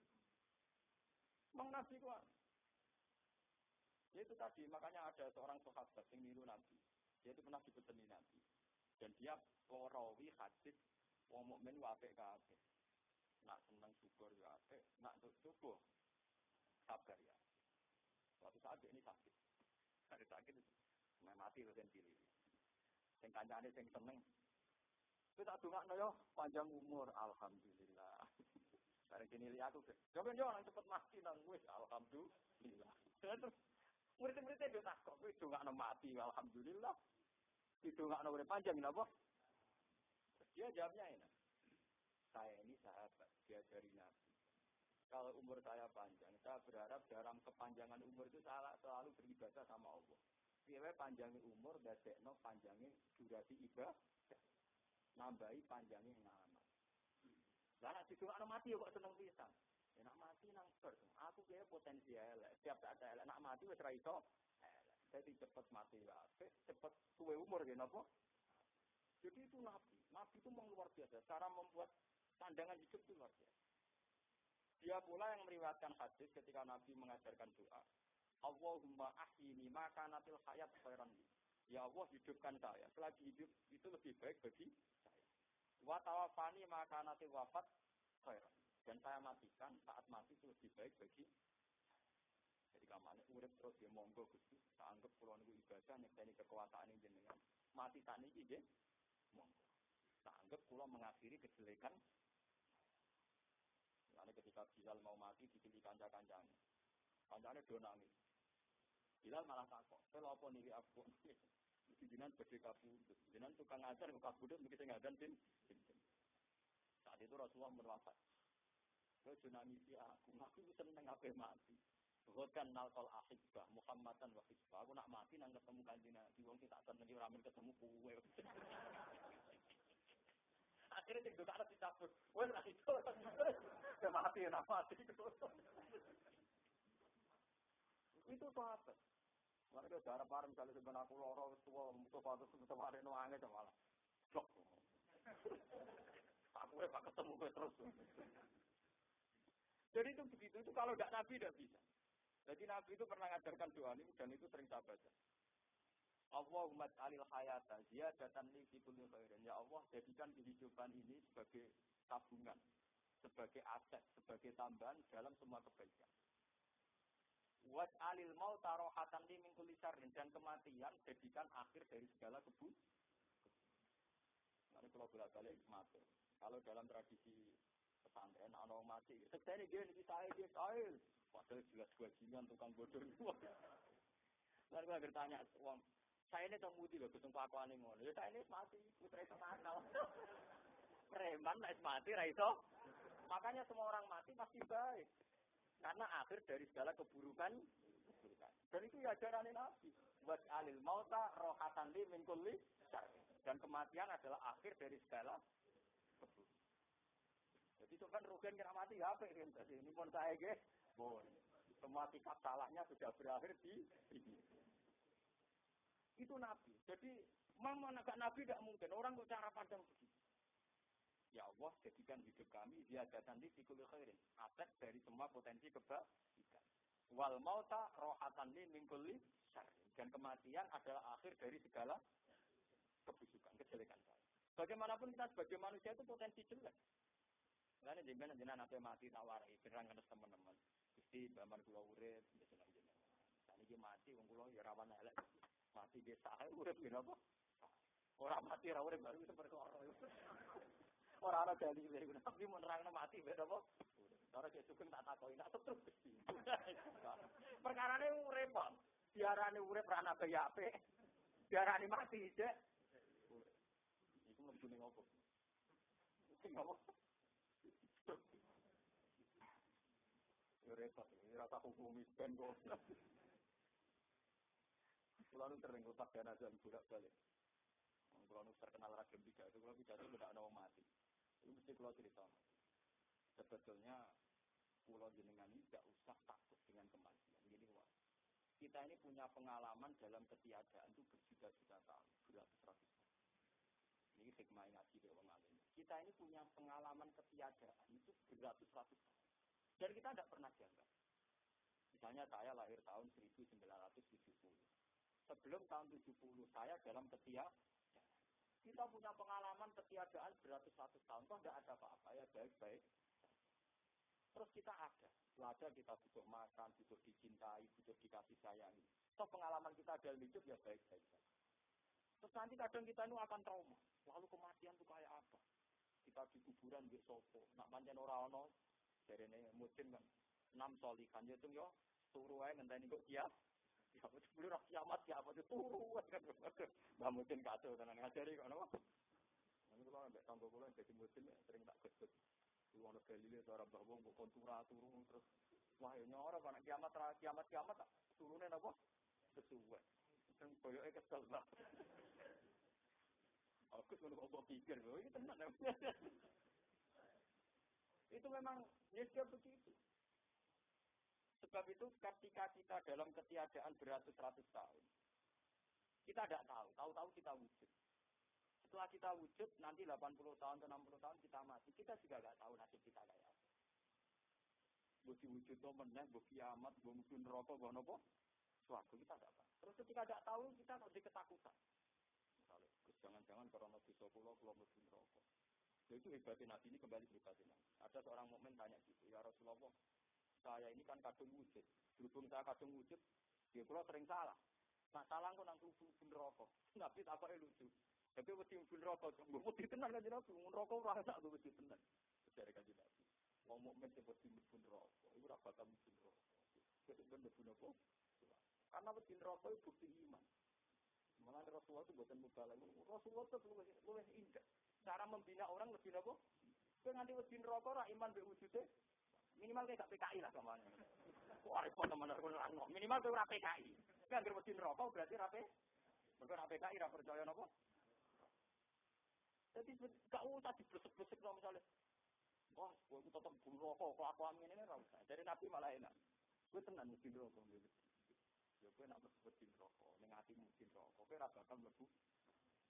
A: Wong Nabi kuat. Ya itu tadi, makanya ada seorang sahabat yang niru Nabi. Dia itu pernah dipeseni Nabi. Dan dia perawi hadis wong mukmin apik kabeh. Nak seneng syukur ya apik, nak syukur sabar ya. Suatu saat dia ini sakit. Hari sakit itu mati dan pilih. Sing kancane sing seneng. Wis tak dongakno yo panjang umur alhamdulillah. Bareng kene li aku. Coba yo nang cepet mati nang wis alhamdulillah. Terus murid-murid itu takok kowe dongakno mati alhamdulillah. Didongakno urip panjang napa? Dia jawabnya ini. Saya ini sahabat diajari Nabi. Kalau umur saya panjang, saya berharap dalam kepanjangan umur itu saya selalu beribadah sama Allah. Piye panjangi umur dadekno panjangi durasi ibadah. Nambahi panjangi ngamal. Lah nek didongakno mati kok seneng pisan. Ya nak mati nang ber. Aku kaya potensial. Setiap tak ada nak mati wis ra iso. Jadi cepet mati wae, cepet suwe umur ya napa? Jadi itu Nabi. Nabi itu memang luar biasa. Cara membuat pandangan hidup itu luar biasa. Dia pula yang meriwayatkan hadis ketika Nabi mengajarkan doa. Allahumma ahyini maka natil hayat khairan li. Ya Allah hidupkan saya. Selagi hidup itu lebih baik bagi saya. Wa tawaffani maka natil wafat khairan. Dan saya matikan saat mati itu lebih baik bagi saya. Jadi kamane urip terus ya monggo Gusti. Tak anggap kula niku ibadah nyekseni kekuasaan jenengan. Mati tak niki nggih. Monggo. Tak anggap kula mengakhiri kejelekan. Lalu ketika Bilal mau mati dipilih kanca-kancane. Kancane do nangis. Bilal malah takok, "Lha apa niki aku?" Jenengan badhe kabudut. Jenengan tukang ngajar kok kabudut mesti sing ngadan tin. Saat itu Rasulullah berwafat. Kowe aja nangisi aku seneng ape mati. Bukan nalkol ahibah Muhammadan wa hibah. Aku nak mati nang ketemu Kanjeng Nabi wong sing tak senengi ora men ketemu kowe. Akhirnya sing dokter dicabut. Wes ra itu. Mati nak mati. Itu sahabat. Mereka darah parem kali sebenarnya aku loro wis tuwa Mustafa terus kemarin wange malah. Blok. Aku gak ketemu kowe terus. Jadi itu begitu, itu kalau tidak Nabi tidak bisa. Jadi Nabi itu pernah mengajarkan doa ini dan itu sering saya baca. Allahumma alil hayata ziyadatan li fi kulli khairin. Ya Allah, jadikan kehidupan ini sebagai tabungan, sebagai aset, sebagai tambahan dalam semua kebaikan. Wa alil mauta rohatan li min kulli syarrin, dan kematian jadikan akhir dari segala keburukan. Nanti kalau bolak-balik mati. Kalau dalam tradisi pesantren, anak mati. Sekarang ini saya. Padahal jelas bajingan tukang bodoh. Lalu saya bertanya, uang saya ini temudi loh, kesempatan aku aneh ngono. Ya saya ini mati, putra itu nakal. Preman lah mati, raiso. Makanya semua orang mati pasti baik. Karena akhir dari segala keburukan. Dan itu ya ajaran Nabi. Buat alil mauta rohatan li min kulli syarr. Dan kematian adalah akhir dari segala keburukan. Jadi itu kan Rugen kira mati ya apa ini? Jadi ini pun saya guys. Bon, semua sikap salahnya sudah berakhir di sini. Itu Nabi. Jadi, memang agak Nabi tidak mungkin. Orang kok cara pandang begitu. Ya Allah, jadikan hidup kami dia datang di fikul khairin. Aset dari semua potensi kebaikan. Wal mauta rohatan li min kulli syarr. Dan kematian adalah akhir dari segala kebusukan, kejelekan saya. Bagaimanapun kita sebagai manusia itu potensi jelek. Karena jenengan nanti mati tawarai, berang kan teman-teman. Gusti baman kula urip jenengan jenengan. Saniki mati wong kula ya rawan elek. Mati desa ae urip ngene apa? Ora mati ra urip baru itu perkara. Ora ana dalile iku tapi mun nerangno mati ben apa? Ora cek sugeng tak takoki tak terus Gusti. Perkarane repot. Diarani urip ra ana gaya apik. Diarani mati cek. Iku mlebu ning opo? Sing apa? Repot, rasa hukum miskin kok. Kalau sering rusak dana jam budak balik. Kalau terkenal ragam tiga itu, kalau tidak itu tidak mau mati. Itu mesti kalau cerita. Sebetulnya pulau jenengan ini tidak usah takut dengan kematian. Jadi kita ini punya pengalaman dalam ketiadaan itu berjuta-juta tahun, beratus-ratus tahun. Ini hikmah ngaji dari orang alim. Kita ini punya pengalaman ketiadaan itu beratus-ratus tahun. Dan kita tidak pernah jangka. Misalnya saya lahir tahun 1970. Sebelum tahun 70 saya dalam ketiadaan. Kita punya pengalaman ketiadaan beratus-ratus tahun. Kok tidak ada apa-apa ya baik-baik. Terus kita ada. Ada kita butuh makan, butuh dicintai, butuh dikasih sayangi. Toh pengalaman kita dalam hidup ya baik-baik. Terus nanti kadang kita ini akan trauma. Lalu kematian itu kayak apa? Kita di kuburan di sopo. Nak panjang orang-orang. Dari ini mungkin kan 6 solikan itu yo turu ae ngenteni kok kiam. Ya wis beli rak kiamat ya apa turu kan. Mbah mungkin kacau tenan ngajari kok napa. Niku kula ambek tanggo kula dadi mungkin sering tak gesut. Kuwi ana dalile ora mbah wong kok kontura turu terus wah ya nyora ana kiamat tak turune napa sesuai. Sing koyoke kesel lah. Aku ngono kok pikir lho iki tenan. Itu memang niscaya begitu. Sebab itu ketika kita dalam ketiadaan beratus-ratus tahun, kita tidak tahu. Tahu-tahu kita wujud. Setelah kita wujud, nanti 80 tahun atau 60 tahun kita mati. Kita juga tidak tahu nasib kita kayak apa. Bagi wujud itu menang, bagi kiamat, bagi neraka, bagi apa? Suatu kita tidak tahu. Terus ketika tidak tahu, kita harus ketakutan. Misalnya, jangan-jangan karena bisa pulau mesti neraka. Itu hebatnya Nabi ini kembali berkata Nabi. Ada seorang mukmin tanya gitu, ya Rasulullah, saya ini kan kadung wujud. Berhubung saya kadung wujud, dia pula sering salah. Nah salah kok nang kubu neraka. Nabi tak apa lucu. Tapi wedi neraka, wedi tenan kan Nabi, neraka ora sak wedi tenan. Dari kanjeng Nabi. Wong mukmin sing wedi neraka, iku ora bakal mlebu neraka. Ketok ben mlebu neraka. Karena wedi neraka itu bukti iman. Malah Rasulullah itu buatan mubalah. Rasulullah itu lebih indah. Cara membina orang lebih apa? Kau nganti wedi neraka ora iman mbek wujude. Minimal kayak gak PKI lah kemana. Wah, repot teman aku nerangno. Minimal kowe ora PKI. Kan anggere wedi neraka berarti ora PKI ora percaya napa? Jadi gak usah diblesek-blesek no misalnya. Wah, gue tetap bulu rokok, kok aku amin ini ora usah. Dari Nabi malah enak. Gue tenan mesti rokok gitu. Ya gue nak mesti rokok, ning ati mesti rokok. Kowe ora bakal mlebu.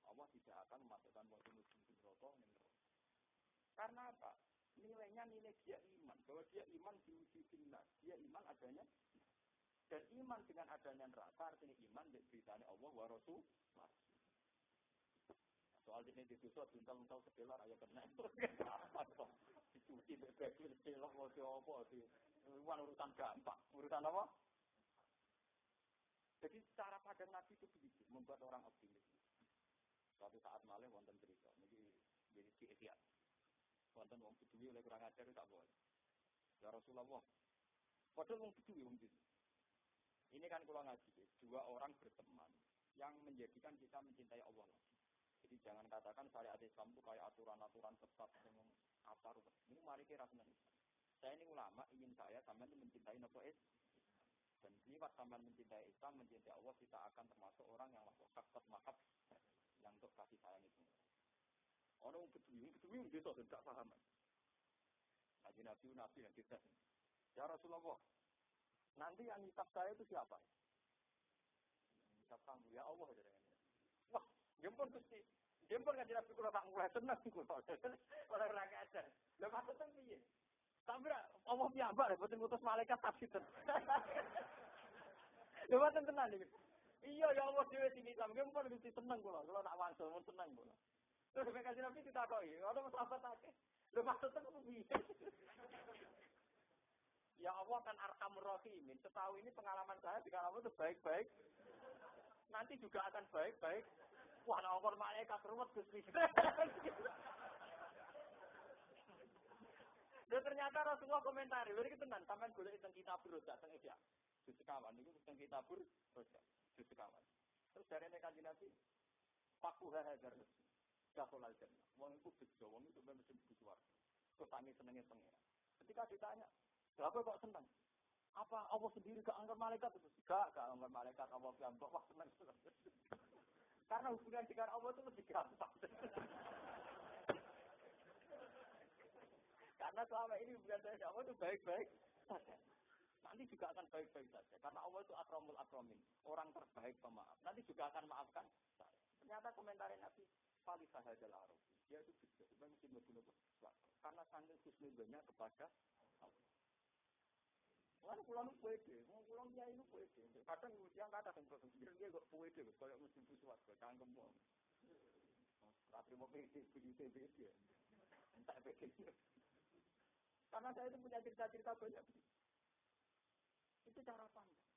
A: Allah tidak akan memasukkan wong mesti rokok ning rokok. Karena apa? Nilainya nilai dia iman. Bahwa dia iman diuji finnas. Dia iman adanya. Dan iman dengan adanya neraka artinya iman dengan beritanya Allah wa Rasul. Soal ini ditusuk bintang-bintang sebelah aja kena. Dicuci bebek sebelah mau apa sih? Urusan gampang. Urusan apa? Jadi cara pandang Nabi itu begitu, membuat orang optimis. Suatu saat malam wonten cerita, jadi ikhya. Wonten wong Bedui oleh kurang ajar tak boleh. Ya Rasulullah, padahal wong Bedui wong itu. Ini kan kalau ngaji, dua orang berteman yang menjadikan kita mencintai Allah. Jadi jangan katakan syariat Islam itu kayak aturan-aturan ketat yang apa. Ini mari kira senang. Saya ini ulama, ingin saya sampai mencintai Nabi Islam. Dan lewat sampai mencintai Islam, mencintai Allah, kita akan termasuk orang yang masuk sakat mahab yang untuk kasih sayang itu. Orang Bedui itu tidak paham. Nabi yang kita. Ya Rasulullah, nanti yang nyitab saya itu siapa? Nyitab kamu, ya Allah. Wah, jempol Gusti. Jempol kan Nabi kula tak mulai seneng kula. Ora ajar. Lha maksudnya piye? Tapi Allah piyambak lho boten ngutus malaikat tafsir. Lha boten tenan iki. Iya ya Allah dhewe sing Islam jempol Gusti seneng kula. Kula tak wangsul mun seneng kula. Terus mereka Nabi ditakoki, ana sahabat akeh. Lha maksudnya piye? Ya Allah kan Arhamur Rahimin. Setahu ini pengalaman saya di kamu itu baik-baik. Nanti juga akan baik-baik. Wah, nomor malaikat ruwet Gusti. Dan ternyata Rasulullah komentari, lha iki tenan sampean golek teng kitab Roja teng Ihya. Sekawan niku teng kitab Roja. Sekawan. Terus jarene Kanjeng Nabi, "Fakuha hadar." Dakol al-jannah. Wong iku bejo, wong itu mesti mlebu swarga. Kok tangi senenge pengira. Ketika ditanya, "Kenapa kok seneng?" Apa Allah sendiri gak angkat malaikat itu? Gak angkat malaikat Allah gampang. Wah seneng. Karena hubungan dengan Allah itu lebih gampang. Karena selama ini hubungan saya dengan Allah itu baik-baik saja. Nanti juga akan baik-baik saja. Karena Allah itu akramul akramin. Orang terbaik pemaaf. Nanti juga akan maafkan saya. Ternyata komentarin Nabi, Fali sahajal aruf. Dia itu bisa. Mesti membunuh. Karena sangat khusnudnya kepada Allah. Kan pulang itu pede, pulang dia itu pede. Kadang yang kata tentang dia kok pede, kalau mesti busuat, cangkem pun. Tapi mau pede, pede. Entah pede. Karena saya itu punya cerita-cerita banyak. Itu cara pandang.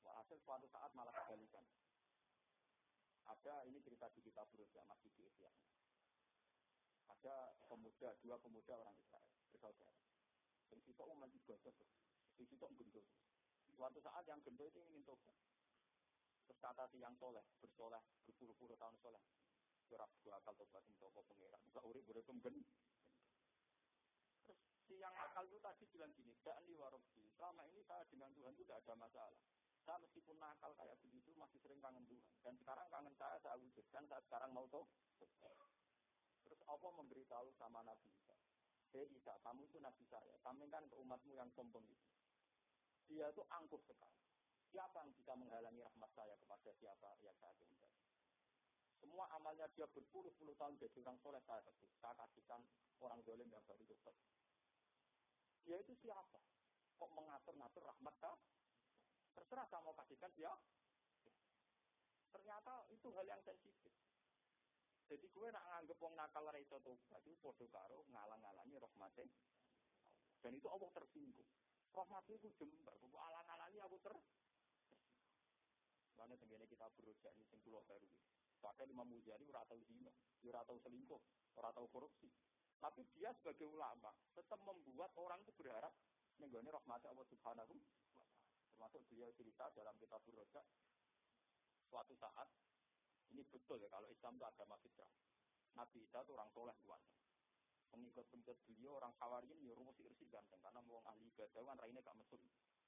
A: Wah, hasil suatu saat malah kebalikan. Ada ini cerita di kitab Roja, masih di Ihya. Ada dua pemuda orang Israel, bersaudara. Yang kita umat ibadah di situ gendut. Suatu saat yang gendut itu ingin tobat. Terus kata si yang soleh, bersoleh, berpuluh-puluh tahun soleh. Surah dua akal tobat yang toko pengeran. Enggak urip berhitung gendut. Terus si yang akal itu tadi bilang gini, Da'ni warobbi, selama ini saya dengan Tuhan itu tidak ada masalah. Saya meskipun nakal kayak begitu masih sering kangen Tuhan. Dan sekarang kangen saya wujudkan, saya sekarang mau tobat. Terus Allah memberitahu sama Nabi Isa. Hei Isa, kamu itu Nabi saya. Sampaikan ke umatmu yang sombong itu. Dia itu angkuh sekali. Siapa yang bisa menghalangi rahmat saya kepada siapa yang saya cintai? Semua amalnya dia berpuluh-puluh tahun jadi orang soleh saya kasihkan orang zalim yang baru tobat. Dia itu siapa? Kok mengatur-ngatur rahmat saya? Terserah saya mau kasihkan dia. Ternyata itu hal yang sensitif. Jadi gue nak nganggep wong nakal ra iso tobat itu padha karo ngalang-alangi rahmate. Dan itu Allah tersinggung. Rahmate itu jembar, kok alang-alangi aku Mana tenggene kita berusaha ini sing kula baru iki. Padahal Imam Muzani ora tau zina, ora tau selingkuh, ora tau korupsi. Tapi dia sebagai ulama tetap membuat orang itu berharap menggone rahmat Allah Subhanahu wa taala. Termasuk beliau cerita dalam kitab Roja suatu saat ini betul ya kalau Islam itu agama fitrah. Nabi Isa itu orang soleh tuan. pengikut-pengikut beliau orang Hawariyin ya rumus irsi ganteng karena wong ahli ibadah kan raine gak mesum.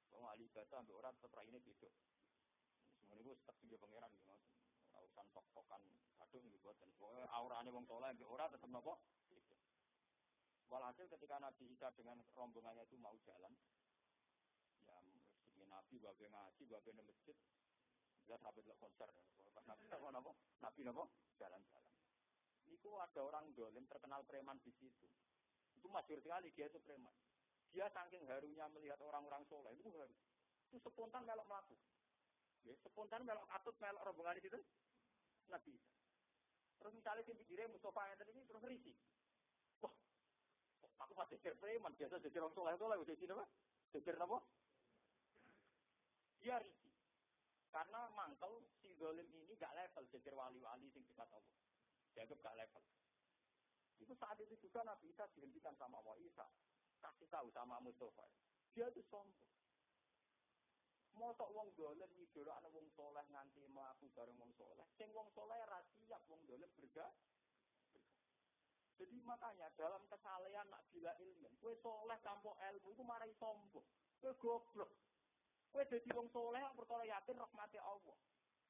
A: Wong ahli ibadah ambek ora tetep raine beda. Semono iku tetep dia pangeran iki Mas. Ora urusan tok-tokan kadung iki boten. Pokoke aurane wong saleh ambek ora tetep napa? Beda. Walhasil ketika Nabi Isa dengan rombongannya itu mau jalan, ya mesti Nabi babe ngaji, babe nang masjid, jelas sampai konser. Nabi apa? Nabi apa? Jalan-jalan. Niku ada orang dolim terkenal preman di situ. Itu masyhur sekali dia itu preman. Dia saking harunya melihat orang-orang soleh itu haru. Itu spontan melok melaku. Ya, spontan melok atut melok rombongan di situ. Nabi Isa. Terus misalnya di pinggirnya Mustafa yang tadi ini terus risih. Wah, aku masih jadi preman. Biasa jadi orang soleh udah sini apa? Jadi apa? Dia risih. Karena mangkel si dolim ini gak level jadi wali-wali sing dekat Allah. Dianggap gak level. Itu saat itu juga Nabi Isa dihentikan sama Allah Isa. Kasih tahu sama Mustafa. Dia itu sombong. Mosok wong dolen nyidoro ana wong soleh nganti mlaku bareng wong soleh. Sing wong soleh ra siap wong dolen berga. Jadi makanya dalam kesalehan nak bila ilmu, kowe soleh tanpa ilmu iku marai sombong. Kowe goblok. Kowe dadi wong soleh perkara yakin rahmati Allah.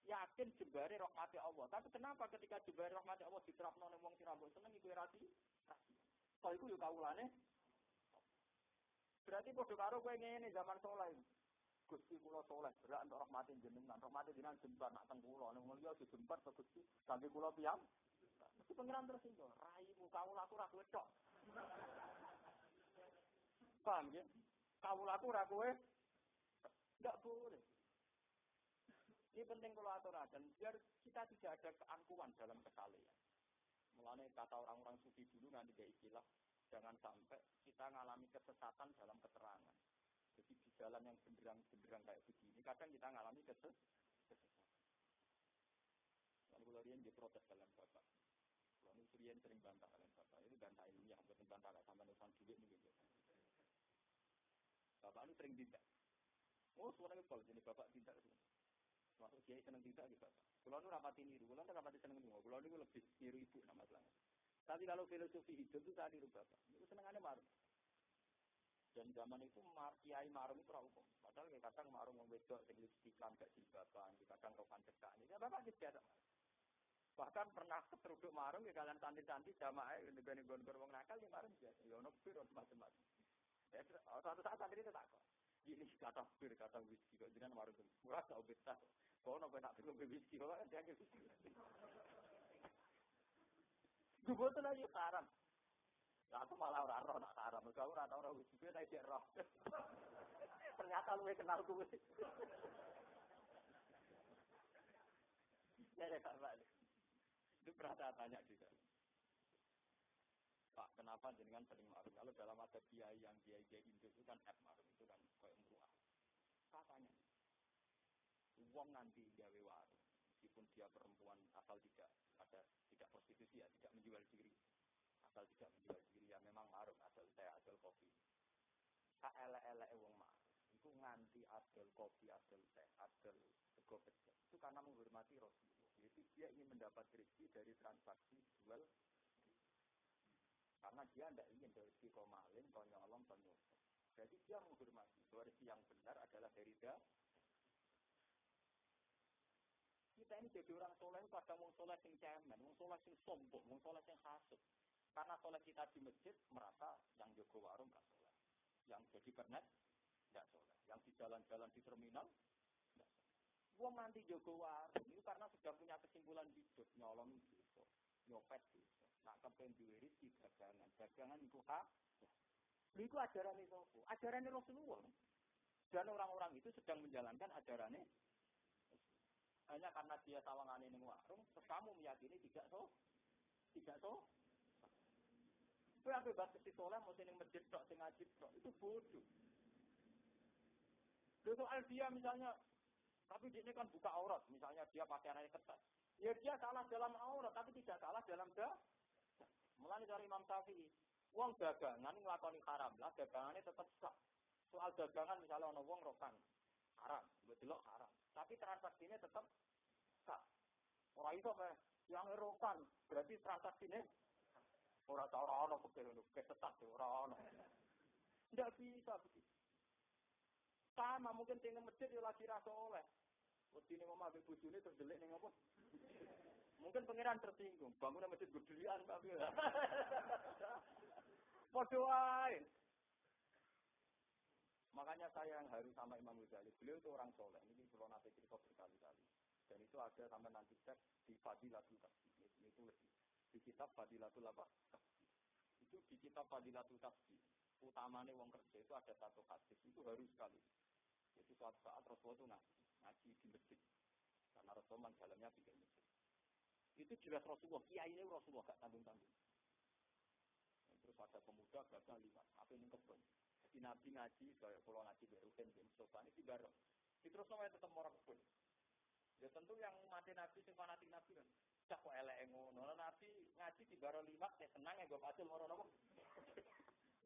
A: Yakin jembare rahmati Allah. Tapi kenapa ketika jembare rahmati Allah diterapno ning wong sing ra mbok seneng iku ora di? Kok iku yo kawulane. Berarti padha karo kowe ngene zaman soleh. Gusti kula soleh berak untuk rahmati jenengan. Rahmati jenengan jembar nak teng kula ning mulya dijembar to Gusti. Sampai kula piyam. Mesti pengiran tersinggung. Raimu kawulaku ra kowe tok. Paham ya? Kawulaku ra kowe enggak boleh. Ini penting kalau aturaken biar kita tidak ada keangkuhan dalam kesalehan. Mulane kata orang-orang sufi dulu nanti dia istilah jangan sampai kita mengalami kesesatan dalam keterangan. Jadi di jalan yang benderang kayak begini kadang kita mengalami kesesatan. Lalu kalau dia diprotes kalian bapak. Kalau ini sering bantah kalian bapak. Itu bantah ilmiah bukan bantah sama nusan duit nih gitu. Bapak ini sering tidak. Oh sebenarnya kalau jadi bapak tidak semua. Masuk kiai seneng tidak gitu. Kalau nu rapati niru, kalau nu rapati seneng niru, kalau nu lebih niru ibu nama selama. Tapi kalau filosofi hidup itu tadi niru bapak. Itu senengannya marung. Dan zaman itu kiai marung itu raupung. Padahal kadang marung membedok dengan lipstikan, gak jilbaban, kadang rokan cekak. Ini bapak tidak. Bahkan pernah keteruduk marung ke kalian santri-santri jamaah negara gon-gon wong nakal di marung biasa. Ya ono pir macam-macam. Suatu saat santri itu takut. Ini kata bir, kata whisky, kok jangan marung. Murah tak obesitas. Kau nak nak minum whisky, kau kan jangan whisky. Gue tuh lagi haram. Aku malah orang nak haram. Kau orang whisky, saya tidak roh. Ternyata lu kenal gue. Ya Pak. Itu pernah tanya juga. Pak, kenapa jenengan sering marung? Kalau dalam ada kiai yang kiai Indo itu kan marung itu kan kayak murah. Katanya, uang nanti gawe warung, meskipun dia perempuan asal tidak prostitusi ya, tidak menjual diri, asal tidak menjual diri ya memang marung asal teh asal kopi. Elek uang marung, itu nganti asal kopi asal teh asal sego pecel. Itu karena menghormati Rasulullah. Jadi dia ingin mendapat rezeki dari transaksi jual. Karena dia tidak ingin dari rezeki kau maling, kau nyolong, kau nyosor. Jadi dia menghormati bahwa rezeki yang benar adalah dari dia. Kita ini jadi orang soleh, kadang orang soleh yang cemen, orang soleh yang sombong, orang soleh yang hasut. Karena soleh kita di masjid merasa yang jago warung nggak soleh, yang jadi kernet nggak soleh, yang di jalan-jalan di terminal nggak soleh. Gua nanti jago warung itu karena sudah punya kesimpulan hidup, nyolong itu, nyopet itu. Nak kepen duwe rezeki dagangan itu hak. Itu ajaran itu, ajaran Rasulullah. Dan orang-orang itu sedang menjalankan ajarannya. Hanya karena dia sawangane ning warung, terus kamu meyakini tidak so. Kowe ape batas soleh mesti ning masjid tok sing ngaji tok, itu bodoh. Soal dia misalnya, tapi dia kan buka aurat, misalnya dia pakaiannya ketat. Ya dia salah dalam aurat, tapi tidak salah dalam mulai dari Imam Syafi'i, wong dagangan nglakoni haram lah, dagangannya tetap sah. Soal dagangan misalnya ana wong rokan haram, bedelok haram. Tapi transaksinya tetap sah. Ora iso yang rokan, berarti transaksinya Ora ono fikih ngono, kesesat ora ono. Ndak bisa begitu. Sama mungkin sing masjid yo lagi ra soleh. Wedine omah ambek bojone terus delik ning apa? Mungkin pangeran tersinggung, bangunan masjid gedelian tapi. Padha wae. Makanya saya yang harus sama Imam Ghazali. Beliau itu orang soleh. Ini kalau nanti cerita berkali-kali. Dan itu ada sampai nanti cek di Fadilatul Tafsir. Ini tulis di kitab Fadilatul apa? Itu di kitab Fadilatul Tafsir. Utamanya wong kerja itu ada satu hadis. Itu harus sekali. Itu suatu saat Rasulullah itu ngaji di masjid. Karena Rasulullah jalannya bikin masjid. Itu jelas Rasulullah. Kiai ini Rasulullah gak tanggung-tanggung. Terus ada pemuda gagal liwat. Apa ini kebun? Jadi Nabi ngaji, saya kalau ngaji berukin di Mustafa ini baru. Terus saya tetap orang kebun. Ya tentu yang mati Nabi, yang fanatik Nabi kan. Cak kok elek ngono. Nabi ngaji di baru liwat, ya senang ya gue pacul orang apa.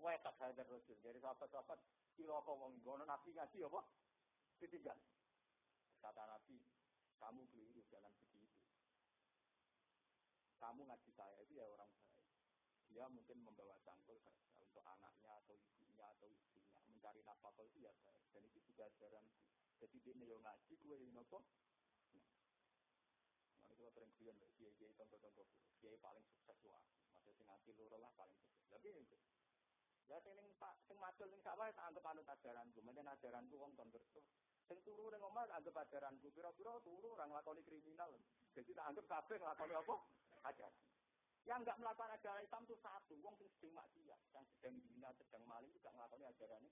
A: Wah tak ada Rasul. Dari sahabat-sahabat kilo apa wong ngono Nabi ngaji apa? Ketiga. Kata Nabi, kamu keliru jalan begitu. Kamu ngaji saya itu ya orang baik. Dia mungkin membawa cangkul untuk anaknya atau ibunya atau istrinya mencari nafkah itu ya baik. Dan itu juga ajaran. Jadi dia yang ngaji, gue yang nopo. Nah, itu sering kuliah loh. Kiai contoh-contoh. Kiai paling sukses wah. Maksudnya ngaji loro lah paling sukses. Tapi itu. Ya sing macul sing sawah tak anggap anut ajaranku. Menen ajaranku wong kon kerso. Sing turu ning omah anggap ajaranku. Pira-pira turu ora nglakoni kriminal. Jadi tak anggap kabeh nglakoni apa? Ajaran. Yang enggak melakukan ajaran Islam itu satu, wong sing sedang maksiat, yang sedang zina, sedang maling juga nglakoni ajaran ini.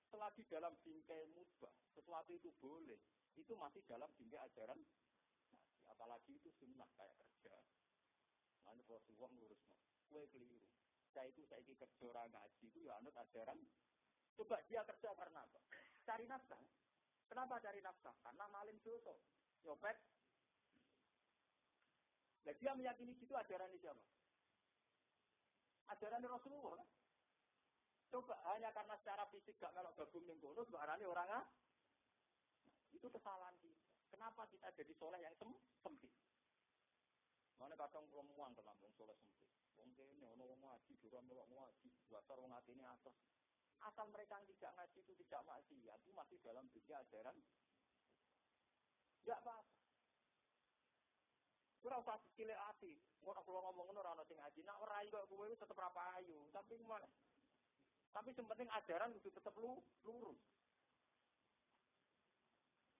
A: Selagi dalam bingkai mubah, sesuatu itu boleh, itu masih dalam bingkai ajaran. Nah, apalagi itu sunnah kayak kerja. Nanti kalau suwang ngurus, kue keliru. Saya kerja orang ngaji itu ya anut ajaran. Coba dia kerja karena apa? Cari nafkah. Kenapa cari nafkah? Karena maling dosa. Nyopet. Nah, dia meyakini itu ajaran siapa? Ajaran Rasulullah. Coba hanya karena secara fisik gak melok gabung ning kono sebarane orang itu kesalahan kita. Kenapa kita jadi soleh yang sempit? Mana kadang romuan ke lambung soleh sempit. Wong kene ono wong ngaji, durung melok ngaji, dasar wong atine atas. Asal mereka tidak ngaji itu tidak maksiat, itu masih dalam dunia ajaran. Ya apa? Ora usah cilik ati. Ora kula ngomong ngono ora ono sing ngaji. Nek ora ayu kok kowe tetep ra payu, tapi gimana? Tapi yang penting ajaran kudu tetap lurus.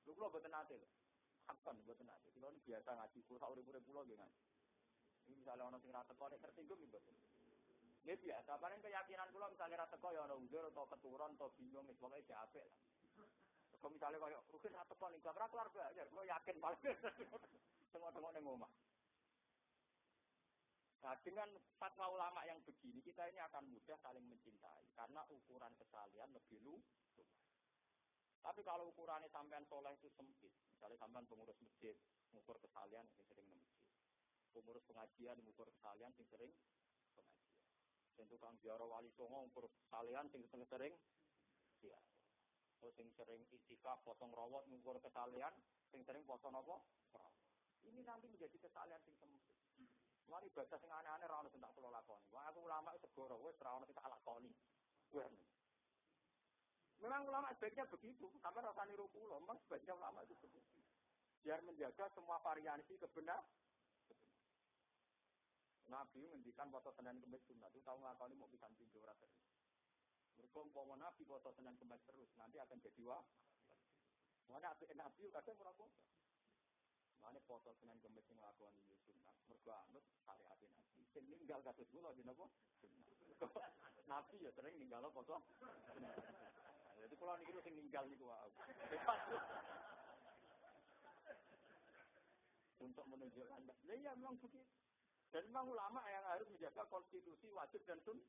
A: Lu kula boten ate lho. Hakon boten ate. Kula ini biasa ngaji kula sak urip-urip kula nggih ngaji. Ini misalnya ana sing ra teko nek tersinggung nggih boten. Nggih biasa, paling keyakinan kula misalnya ra teko ya ana undur atau keturun atau bingung wis pokoke diapik lah. Kok misalnya kaya rugen ra teko ning gambar keluarga ya kula yakin paling tengok-tengok ning omah. Nah, dengan fatwa ulama yang begini, kita ini akan mudah saling mencintai. Karena ukuran kesalian lebih luas. Tapi kalau ukurannya sampean soleh itu sempit. Misalnya sampean pengurus masjid, mengukur kesalian yang sering di masjid. Pengurus pengajian, mengukur kesalian yang sering pengajian. Dan tukang ziarah wali songo, mengukur kesalian yang sering ya. Terus yang sering itikaf, potong rawat, mengukur kesalian yang sering potong apa? Ini nanti menjadi kesalian yang sempit. Wah ibadah sing aneh-aneh ra ono sing tak kula lakoni. Wah aku ulama segoro wis ra ono sing tak lakoni. Memang ulama sebaiknya begitu, sampai rasa niru kula, memang sebaiknya ulama itu begitu. Biar menjaga semua variasi kebenaran. Nabi ngendikan poso Senin Kamis sunat itu tahu nglakoni mau pisan pindho ora terus. Mergo umpama Nabi poso Senin Kamis terus nanti akan jadi wah. Mana Nabi kadang ora poso. Mane foto Senin Kamis sing nglakoni sunat mergo anut syariat Nabi. Sing ninggal kados kula di napa? Nabi ya sering ninggal foto. Jadi kula niki sing ninggal niku wae. Untuk menunjukkan. Lah ya memang begitu. Dan memang ulama yang harus menjaga konstitusi wajib dan sunnah.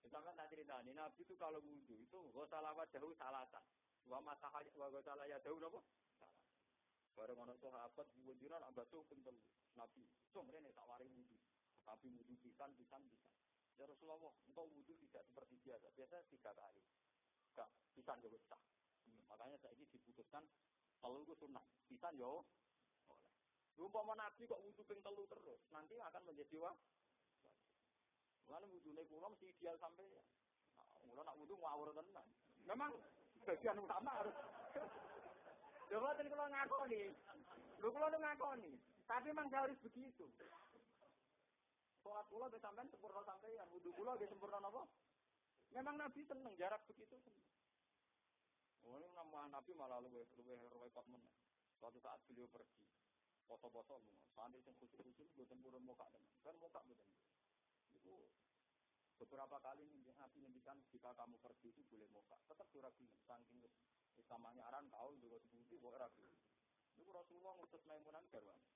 A: Kita kan tak cerita ini Nabi itu kalau wudu itu gosala wajhu salatan. Wa masaha wa gosala yadahu napa? Salah. Bareng ana sahabat wudunan ambatu kentel Nabi. Sumrene tak wari wudu. Tapi wudu pisan. Ya Rasulullah, engkau wudu tidak seperti biasa. Biasa 3 kali. Enggak pisan yo wis sah. Makanya saiki diputuskan kalau itu sunnah. Pisan yo oleh. Umpama Nabi kok wudu ping 3 terus, nanti akan menjadi wajib. Mulane wudune kula mesti ideal sampai ya. Kula nak wudu ngawur tenan. Memang bagian utama harus. Coba tadi kula ngakoni. Lho kula ngakoni. Tapi memang harus begitu. Sholat kula ge sampean sempurna sampeyan, wudu kula ge sempurna napa? Memang Nabi seneng jarak begitu seneng. Oh, ini nama Nabi malah luwih repot meneh. Suatu saat beliau pergi, foto-foto sampai sing khusus-khusus mboten purun muka tenan. Kan muka mboten. Itu beberapa kali Nabi ngendikan jika kamu pergi itu boleh muka. Tetap ragu saking samanya aran tahu juga sebuti kok ragu. Itu Rasulullah ngutus Maimunah garwane.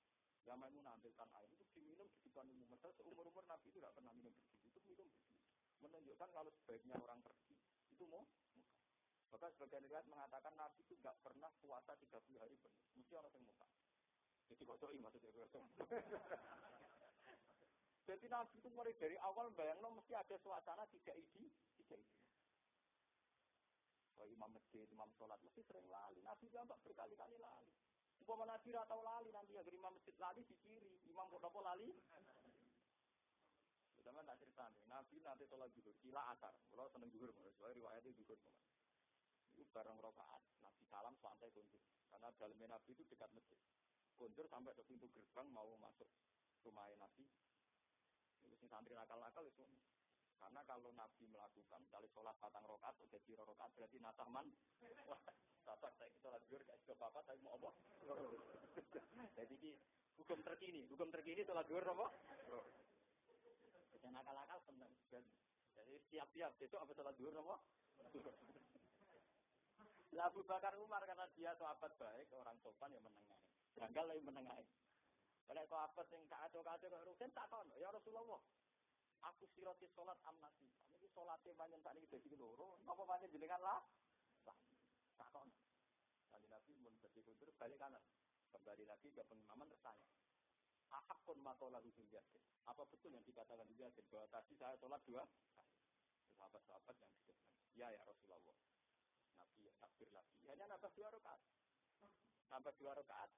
A: Ya Maimunah ambilkan air itu diminum di depan umum. Padahal seumur-umur Nabi itu tidak pernah minum begitu. Itu minum begitu. Menunjukkan kalau sebaiknya orang pergi itu mau muka. Bahkan sebagian riwayat mengatakan Nabi itu tidak pernah puasa 30 hari penuh. Mesti orang yang muka. Jadi kocoi maksudnya. Jadi Nabi itu mulai dari awal bayangno mesti ada suasana tidak idi. Kalau imam masjid, imam sholat mesti sering lali. Nabi juga berkali-kali lali. Umpama Nabi atau lali nanti agar imam masjid lali di kiri, imam kok apa lali? Sama tak cerita nih, Nabi nanti sholat zuhur, kila asar. Kalau seneng zuhur, soalnya riwayatnya zuhur. Itu bareng rakaat, Nabi salam santai kunjur. Karena dalamnya Nabi itu dekat masjid. Kunjur sampai ke pintu gerbang mau masuk rumah Nabi. Itu sing santri nakal-nakal itu. Karena kalau Nabi melakukan kali sholat patang rakaat, atau jadi rakaat berarti nataman. Tatak saya sholat zuhur gak juga apa-apa, tapi mau apa? Jadi ini hukum terkini sholat zuhur apa? Yang nakal-nakal senang. Jadi siap-siap besok apa sholat zuhur apa? Lah Abu Bakar Umar karena dia sahabat baik, orang sopan yang menengah. Janggal yang menengah. Kalau sahabat yang kacau-kacau kok rugen tak kon. Ya Rasulullah. Aku siroti sholat amnasi. Ini sholatnya banyak tak ini jadi loro. Apa banyak jenengan lah? Tak kon. Nanti Nabi menjadi kuntur balik kanan. Kembali lagi ke pengimaman tertanya. Ahakun matola hujung yakin. Apa betul yang dikatakan di yakin bahwa tadi saya sholat 2 kali. Sahabat-sahabat yang dikatakan. Ya Rasulullah. Nabi takbir lagi. Hanya nambah 2 rakaat. Nambah 2 rakaat.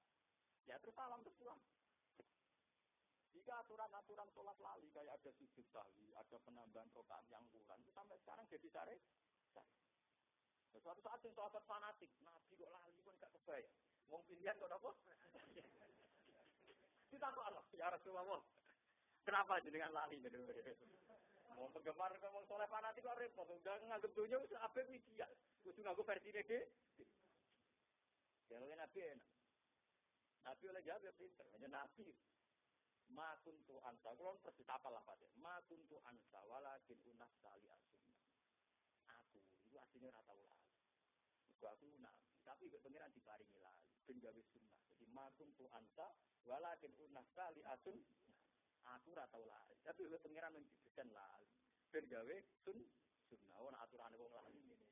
A: Ya terus salam terus pulang. Jika aturan-aturan sholat lali kayak ada sujud sahwi, ada penambahan rakaat yang kurang, itu sampai sekarang jadi syar'i. Suatu saat yang sahabat fanatik, Nabi kok lali pun gak kebayang. Wong pilihan kok apa? Kita kok Allah, ya Rasulullah. Kenapa jenengan lali? Mau penggemar ngomong soleh fanatik kok repot. Udah nganggep dunia wis apik iki ya. Kudu nganggo versi dhewe. Ya Nabi enak. Nabi oleh jawab pinter, hanya Nabi. Ma kuntu anta, kalau persis apa lah Pak? Ma kuntu anta walakin unas tali asunna. Aku itu aslinya ora tau lali. Aku nabi, tapi pengiran diparingi lali, ben gawe sunnah. Jadi ma kuntu anta walakin unas tali asunna. Aku ora tau lali, tapi pengiran menjadikan lali, ben gawe sunnah. Ora aturane wong lali ngene.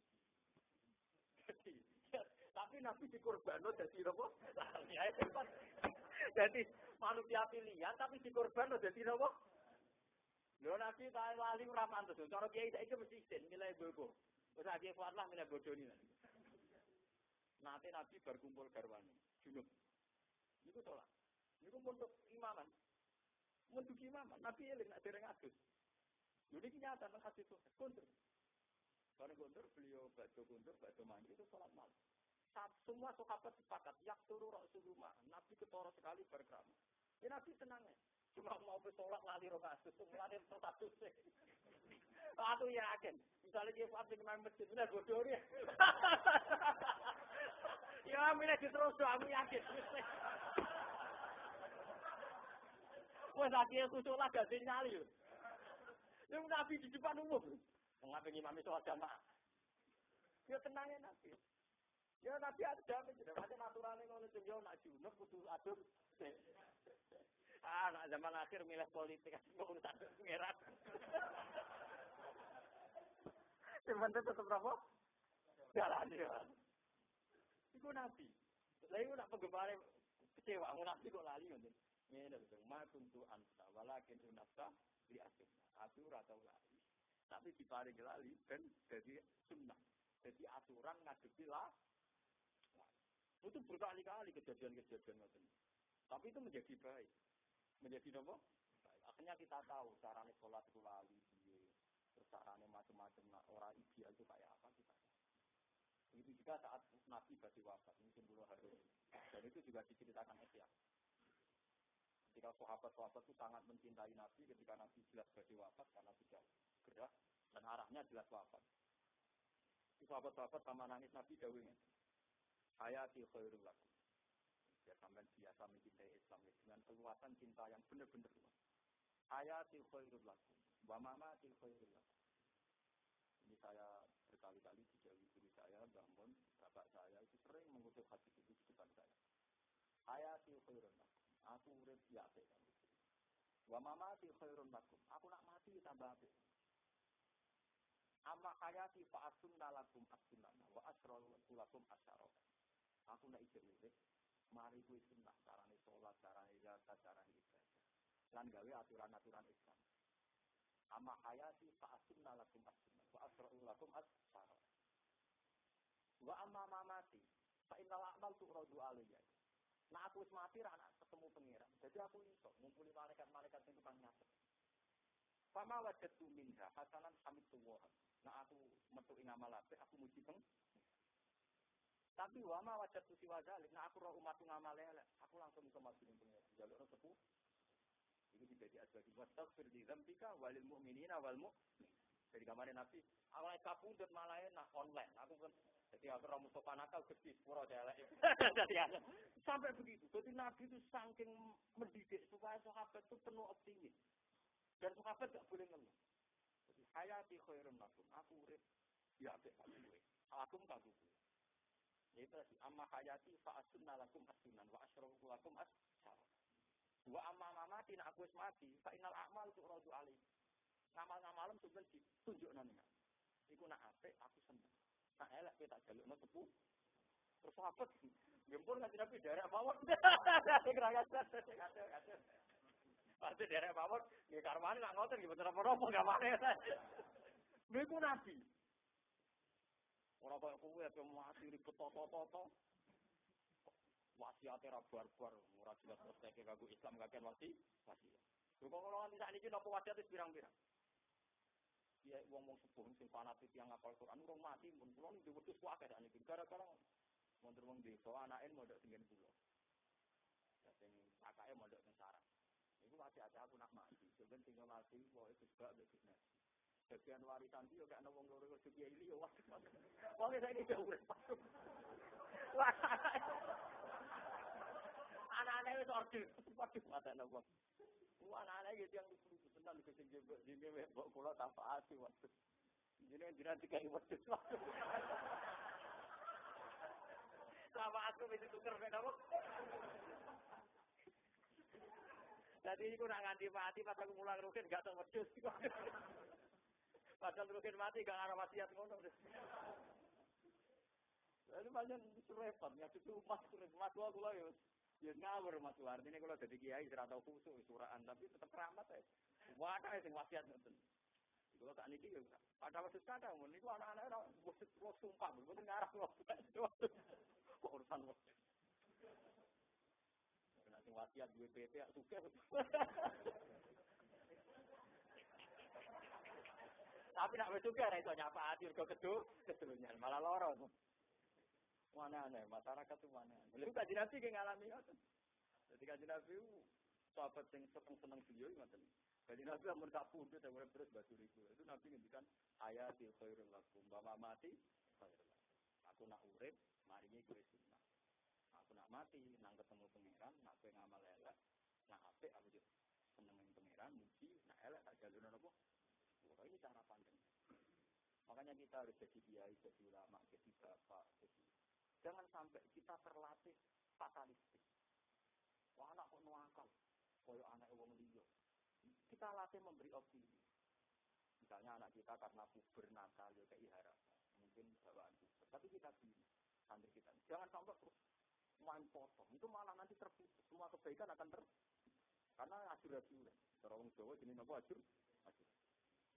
A: Tapi Nabi dikorbanno dadi apa? Lali ae hebat. Jadi manusia pilihan tapi dikorbanno dadi apa? Lho Nabi ta lali ora pantes. Cara kiai saiki mesti isin nilai bobo. Wis akeh fatlah nilai bodoni. Nanti Nabi berkumpul garwane, junub. Niku salat. Niku untuk imaman. Untuk imaman, Nabi eling nek dereng adus. Lho niki nyata nang hadis kuntur. Bareng kuntur beliau batu mandi itu salat malam. Semua sahabat sepakat, yak turu Rasulullah. Nabi ketara sekali berkrama. Ya Nabi tenang ya. Cuma mau bersolat lali rokaat, lali status. Aku yakin, misalnya dia fatih main masjid, benar bodoh dia. Ya, mina diterus aku yakin. Wes akhirnya kusuk lah gak sinyali. Ini Nabi di depan umum. Mengapa ngimami sholat jamaah? Ya tenangnya Nabi. Ya Nabi ada, tidak macam aturannya kalau sejauh nak junub kudu adus. Nak zaman akhir milih politik mau urusan ngerat. Sebentar tetap apa? Jalan dia. Iku Nabi. Lah iku nak penggemar kecewa, Nabi kok lali ngoten. Ngene lho, ma kuntu anta walakin nafsa li asif. Aku ora tau lali. Tapi diparing lali ben dadi sunnah. Jadi aturan ngadepi lah. Itu berkali-kali kejadian-kejadian macam itu. Tapi itu menjadi baik. Menjadi apa? Baik. Akhirnya kita tahu caranya sholat itu lali, terus caranya macam-macam, orang ideal itu kayak apa kita. Begitu juga saat Nabi bagi wafat, ini 10 hari. Dan itu juga diceritakan Ihya. Ketika sahabat-sahabat itu sangat mencintai Nabi, ketika Nabi jelas bagi wafat karena sudah gerah dan arahnya jelas wafat. Sahabat-sahabat sama nangis Nabi dawuhnya, hayati khairul lakum. Ya sampai biasa mencintai Islam dengan keluasan cinta yang benar-benar luas. Hayati khairul lakum, wa mamati khairul lakum. Ini saya berkali-kali dijauhi guru saya, bangun bapak saya itu sering mengutip hadis itu di depan saya. Hayati khairul lakum, aku urip ya apik. Wa mamati khairul lakum, aku nak mati tambah apik. Amma hayati fa asunna lakum as-sunnah wa asrul lakum asyara. Aku nak ijek urip, mari kuwi sunnah, carane salat, carane zakat, carane ibadah. Lan gawe aturan-aturan Islam. Amma hayati fa asunna lakum as-sunnah wa asrul lakum asyara. Wa amma mamati fa innal a'mal tu'radu alayya. Nah aku wis mati ra ketemu pangeran. Jadi aku iso ngumpuli malaikat-malaikat sing tukang nyatet. Fama wajadtu minha hasanan hamidullah. Nah aku metu ing amal apik, aku muji peng. Tapi wama wajadtu siwa dzalik. Nah aku roh umat ngamal elek, aku langsung iso maju ning pengen. Jaluk sepuh. Iki dibagi asbab wastaghfir li dzambika walil mu'minina wal mu'min. Jadi kamane Nabi, awake kapundhut malah enak online. Aku kan jadi aku ora musuh panakal gede pura elek. Sampai begitu. Jadi Nabi itu saking mendidik supaya sahabat itu penuh optimis. Dan sahabat enggak boleh ngeluh. Hayati khairun lakum, aku urip ya apik kowe. Aku kanggo kowe. Yaitu amma hayati fa asunna lakum as-sunan wa asyraku lakum as-syara. Wa amma mamati nek aku wis mati, fa innal a'mal tu'radu alaihi. Ngamal-ngamalem sampeyan ditunjukno ning aku. Iku nak apik aku seneng. Nak elek kowe tak jalukno sepuh. Terus sahabat gempur nganti Nabi derek mawon. Kira-kira. Pasti derek mawon, nggih karwane nak ngoten nggih boten apa-apa gamane. Niku Nabi. Ora kaya kowe ape mati ribet toto-toto. Wasiate ra barbar, ora jelas mesteke kanggo Islam kakek wasiat. Lho kok ngono nganti sakniki napa wasiat wis pirang-pirang. Ya wong-wong sepuh sing fanatik yang ngapal Quran urung mati mun kula niku wedhus wae dak niki. Gara-gara wonten wong desa anake mondok tenggen kula. Ya sing kakake mondok teng sarang. Iku masih ada aku nak mati. Sebenarnya tinggal mati, wah itu sebab begitu. Bagian warisan itu kayak wong loro kok kiai iki yo wah. Wong saya iki jauh urip. Wah. Anak-anak wis orde. Waduh, matane wong. Wah, anak-anak iki yang lucu tenan iki sing jembe mbok kula tanpa ati waduh. Jenengan dikai wedhus. Sama aku wis tuker nek apa. Jadi aku nak nganti mati pas aku mulang rukin gak tau wedhus. Padahal rukin mati gak ngarep wasiat ngono. Lalu banyak repot nyatu mas kula yo. Ya ngawur mas artine kula dadi kiai ora tau khusuk suraan tapi tetep keramat ae. Wae sing wasiat ngoten. Kula tak niki yo ada wasiat kada mun niku anak-anak ora wis sumpah mboten ngarep kok urusan wedhus. Sing wasiat duwe PT sugih. Tapi nek wis sugih ora iso nyapa ati mergo kedonyan malah lara. Mana-mana masyarakat itu mana. Lha kok Nabi ki ngalami ngoten. Dadi Kanjeng Nabi sahabat sing seneng beliau ngoten. Kanjeng Nabi amun tak pundhut terus batu ribu. Itu Nabi ngendikan ayatil khairul lakum wa mati khairul lakum. Aku nak urip maringi kowe sunnah. Aku nak mati, nang ketemu pangeran, nak kowe ngamal elek, nak apik aku yo seneng ning pangeran, muji, nak elek tak jalurno napa? Wah, ini cara pandang. Makanya kita harus jadi kiai, jadi ulama, jadi bapak, jadi jangan sampai kita terlatih fatalistik. Wah, anak kok nuangkal, koyo anak wong liya. Kita latih memberi optimis. Misalnya anak kita karena puber nakal ya kayak harapan, mungkin bawaan puber, tapi kita bina santri kita. Jangan sampai terus main potong, itu malah nanti terputus. Semua kebaikan akan karena ajur-ajuran. Cara wong Jawa jenenge napa ajur? Ajur.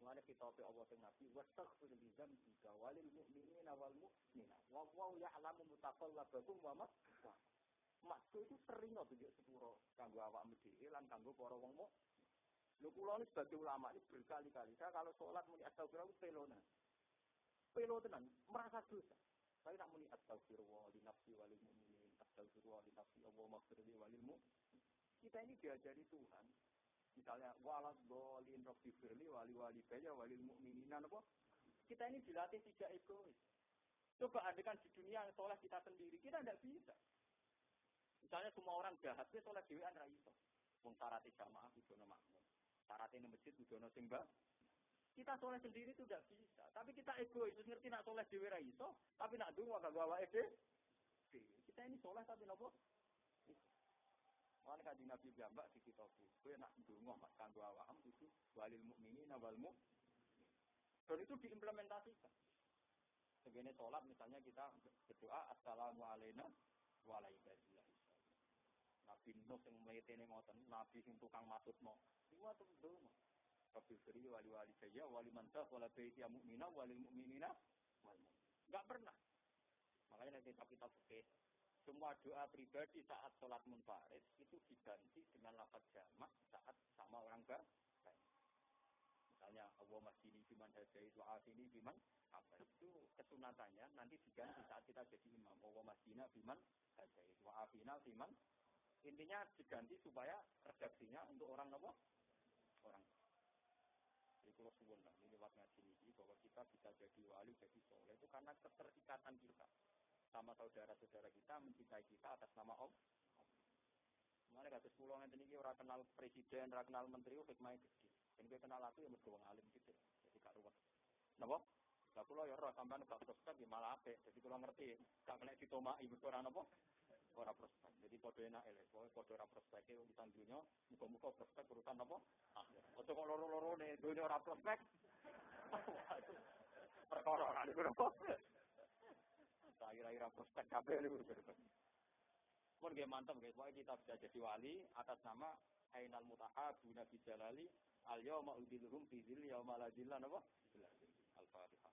A: Mulane kita pe Allah sing Nabi wastaghfir li dzambika walil mu'minina wal mu'minat. Wallahu ya'lamu mutaqallabakum wa maswaakum. Maksud itu sering kok tunjuk sepuro kanggo awakmu dhewe lan kanggo para wong mukmin. Lho kula ini sebagai ulama ini berkali-kali saya kalau sholat muni astagfirullah pelonan. Pelo tenan, merasa dosa. Saya nak muni astagfirullah li nafsi walil mu'minin, astagfirullah li nafsi Allahumma firli walil mu'minin. Kita ini diajari Tuhan. Misalnya walad dolin rabbi firli wali walidayya walil mu'minin apa? Kita ini dilatih tidak egois. Coba andekan di dunia yang soleh kita sendiri, kita tidak bisa. Misalnya semua orang jahat, dia soleh dhewean ra iso. Wong syaratnya jamaah kudono makmum. Syaratnya masjid kudono sing kita soleh sendiri itu tidak bisa. Tapi kita egois, ngerti nak soleh dhewe ra iso, tapi nak dungo gak bawa ede. Kita ini soleh tapi nopo? Mana kanjeng Nabi jambak di kitab kowe nak dungo mak kanggo awakmu itu walil mukminin wal mu'min. Dan itu diimplementasikan. Segene salat misalnya kita berdoa assalamu alayna wa ala ibadillah. Nabi Nuh sing mletene ngoten, nabi sing tukang maksudno. Iku tuh donga. Rabbil firi wali saya wali mantap wala baiti mu'mina walil mu'minina enggak pernah. Makanya nanti kita fikih semua doa pribadi saat sholat munfarid itu diganti dengan lafaz jamak saat sama orang baik. Misalnya Allah masjidi biman hadai doa sini biman apa itu kesunatannya nanti diganti saat kita jadi imam Allah masjidina biman hadai doa final biman intinya diganti supaya redaksinya untuk orang apa? Orang. Jadi kalau suwun lah, ini lewat ngaji ini bahwa kita bisa jadi wali, jadi soleh itu karena keterikatan kita sama saudara-saudara kita mencintai kita atas nama Allah. Mana kata sepuluh nanti ini orang kenal presiden, orang kenal menteri, hikmahnya gede. Dan dia kenal aku yang berdua alim gitu, jadi gak ruwet. Napa? Lah kula ya ora sampean gak prospek malah apik. Jadi kula ngerti, gak kena ditomaki betul ora napa? Ora prospek. Jadi padha enak elek, padha ora prospeke urusan dunya, muga-muga prospek urusan apa? Akhir. Ojo kok loro-lorone dunya ora prospek. Perkara kan iku napa? Kira-kira prospek kabeh niku. Mun nggih mantep nggih, pokoke kita bisa jadi wali atas nama Ainal Mutahabuna bi Jalali al-yawma udilhum fi dzil yauma la dzilla napa? Al-Fatihah.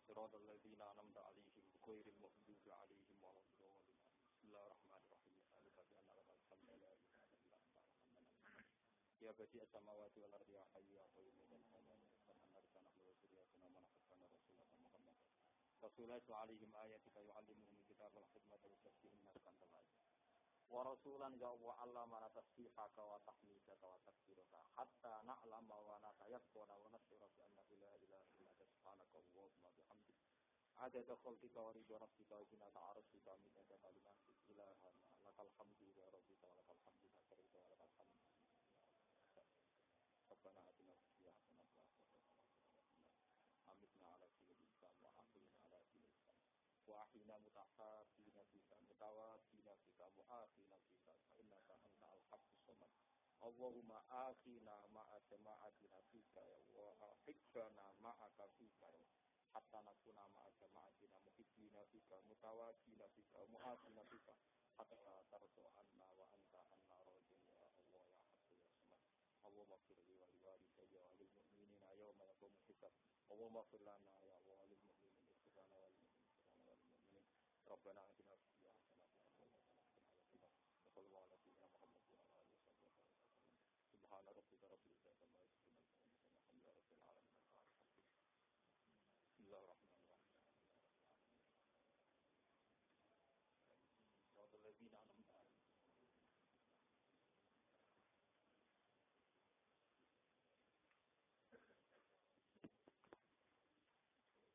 A: Siratal ladzina an'amta 'alaihim ghairil maghdubi 'alaihim waladdallin. Bismillahirrahmanirrahim. Ya badi as-samawati wal ardi ya hayyu ya qayyum ya Muhammad. Rasulullah alaihim ayatika yu'allimuhum kitabal hikmata wa tafsirun nas kan wa rasulan ya wa allama tasbihaka wa tahmidaka wa takbiraka hatta na'lama wa natayaqqana wa nashkura bi anna la ilaha illa anta subhanaka wa bihamdika adada khalqika wa ridha rabbika wa zinata arshika min kalimatik ilaha lakal hamdu ya rabbi wa lakal hamdu wa lakal hamdu Rabbana atina fid dunya hasanatan wa qina amitna ala kulli wa hafizna ala kulli wa ahina mutahafina bika mutawafina bika mu'afina bika fa innaka anta al-haqqus samad Allahumma akhina ma'a jama'atina bika ya wa ahibna ma'aka bika ya hatta nakuna ma'a jama'atina muhibbina bika mutawafina bika mu'afina bika hatta tarsu anna wa anta anna rajin ya Allah ya haqqu ya samad Allahumma firli wa liwalidayya wa lil mu'minina yawma yaqumul hisab Allahumma fir lana ya wa lil mu'minina subhana wal mu'minin Rabbana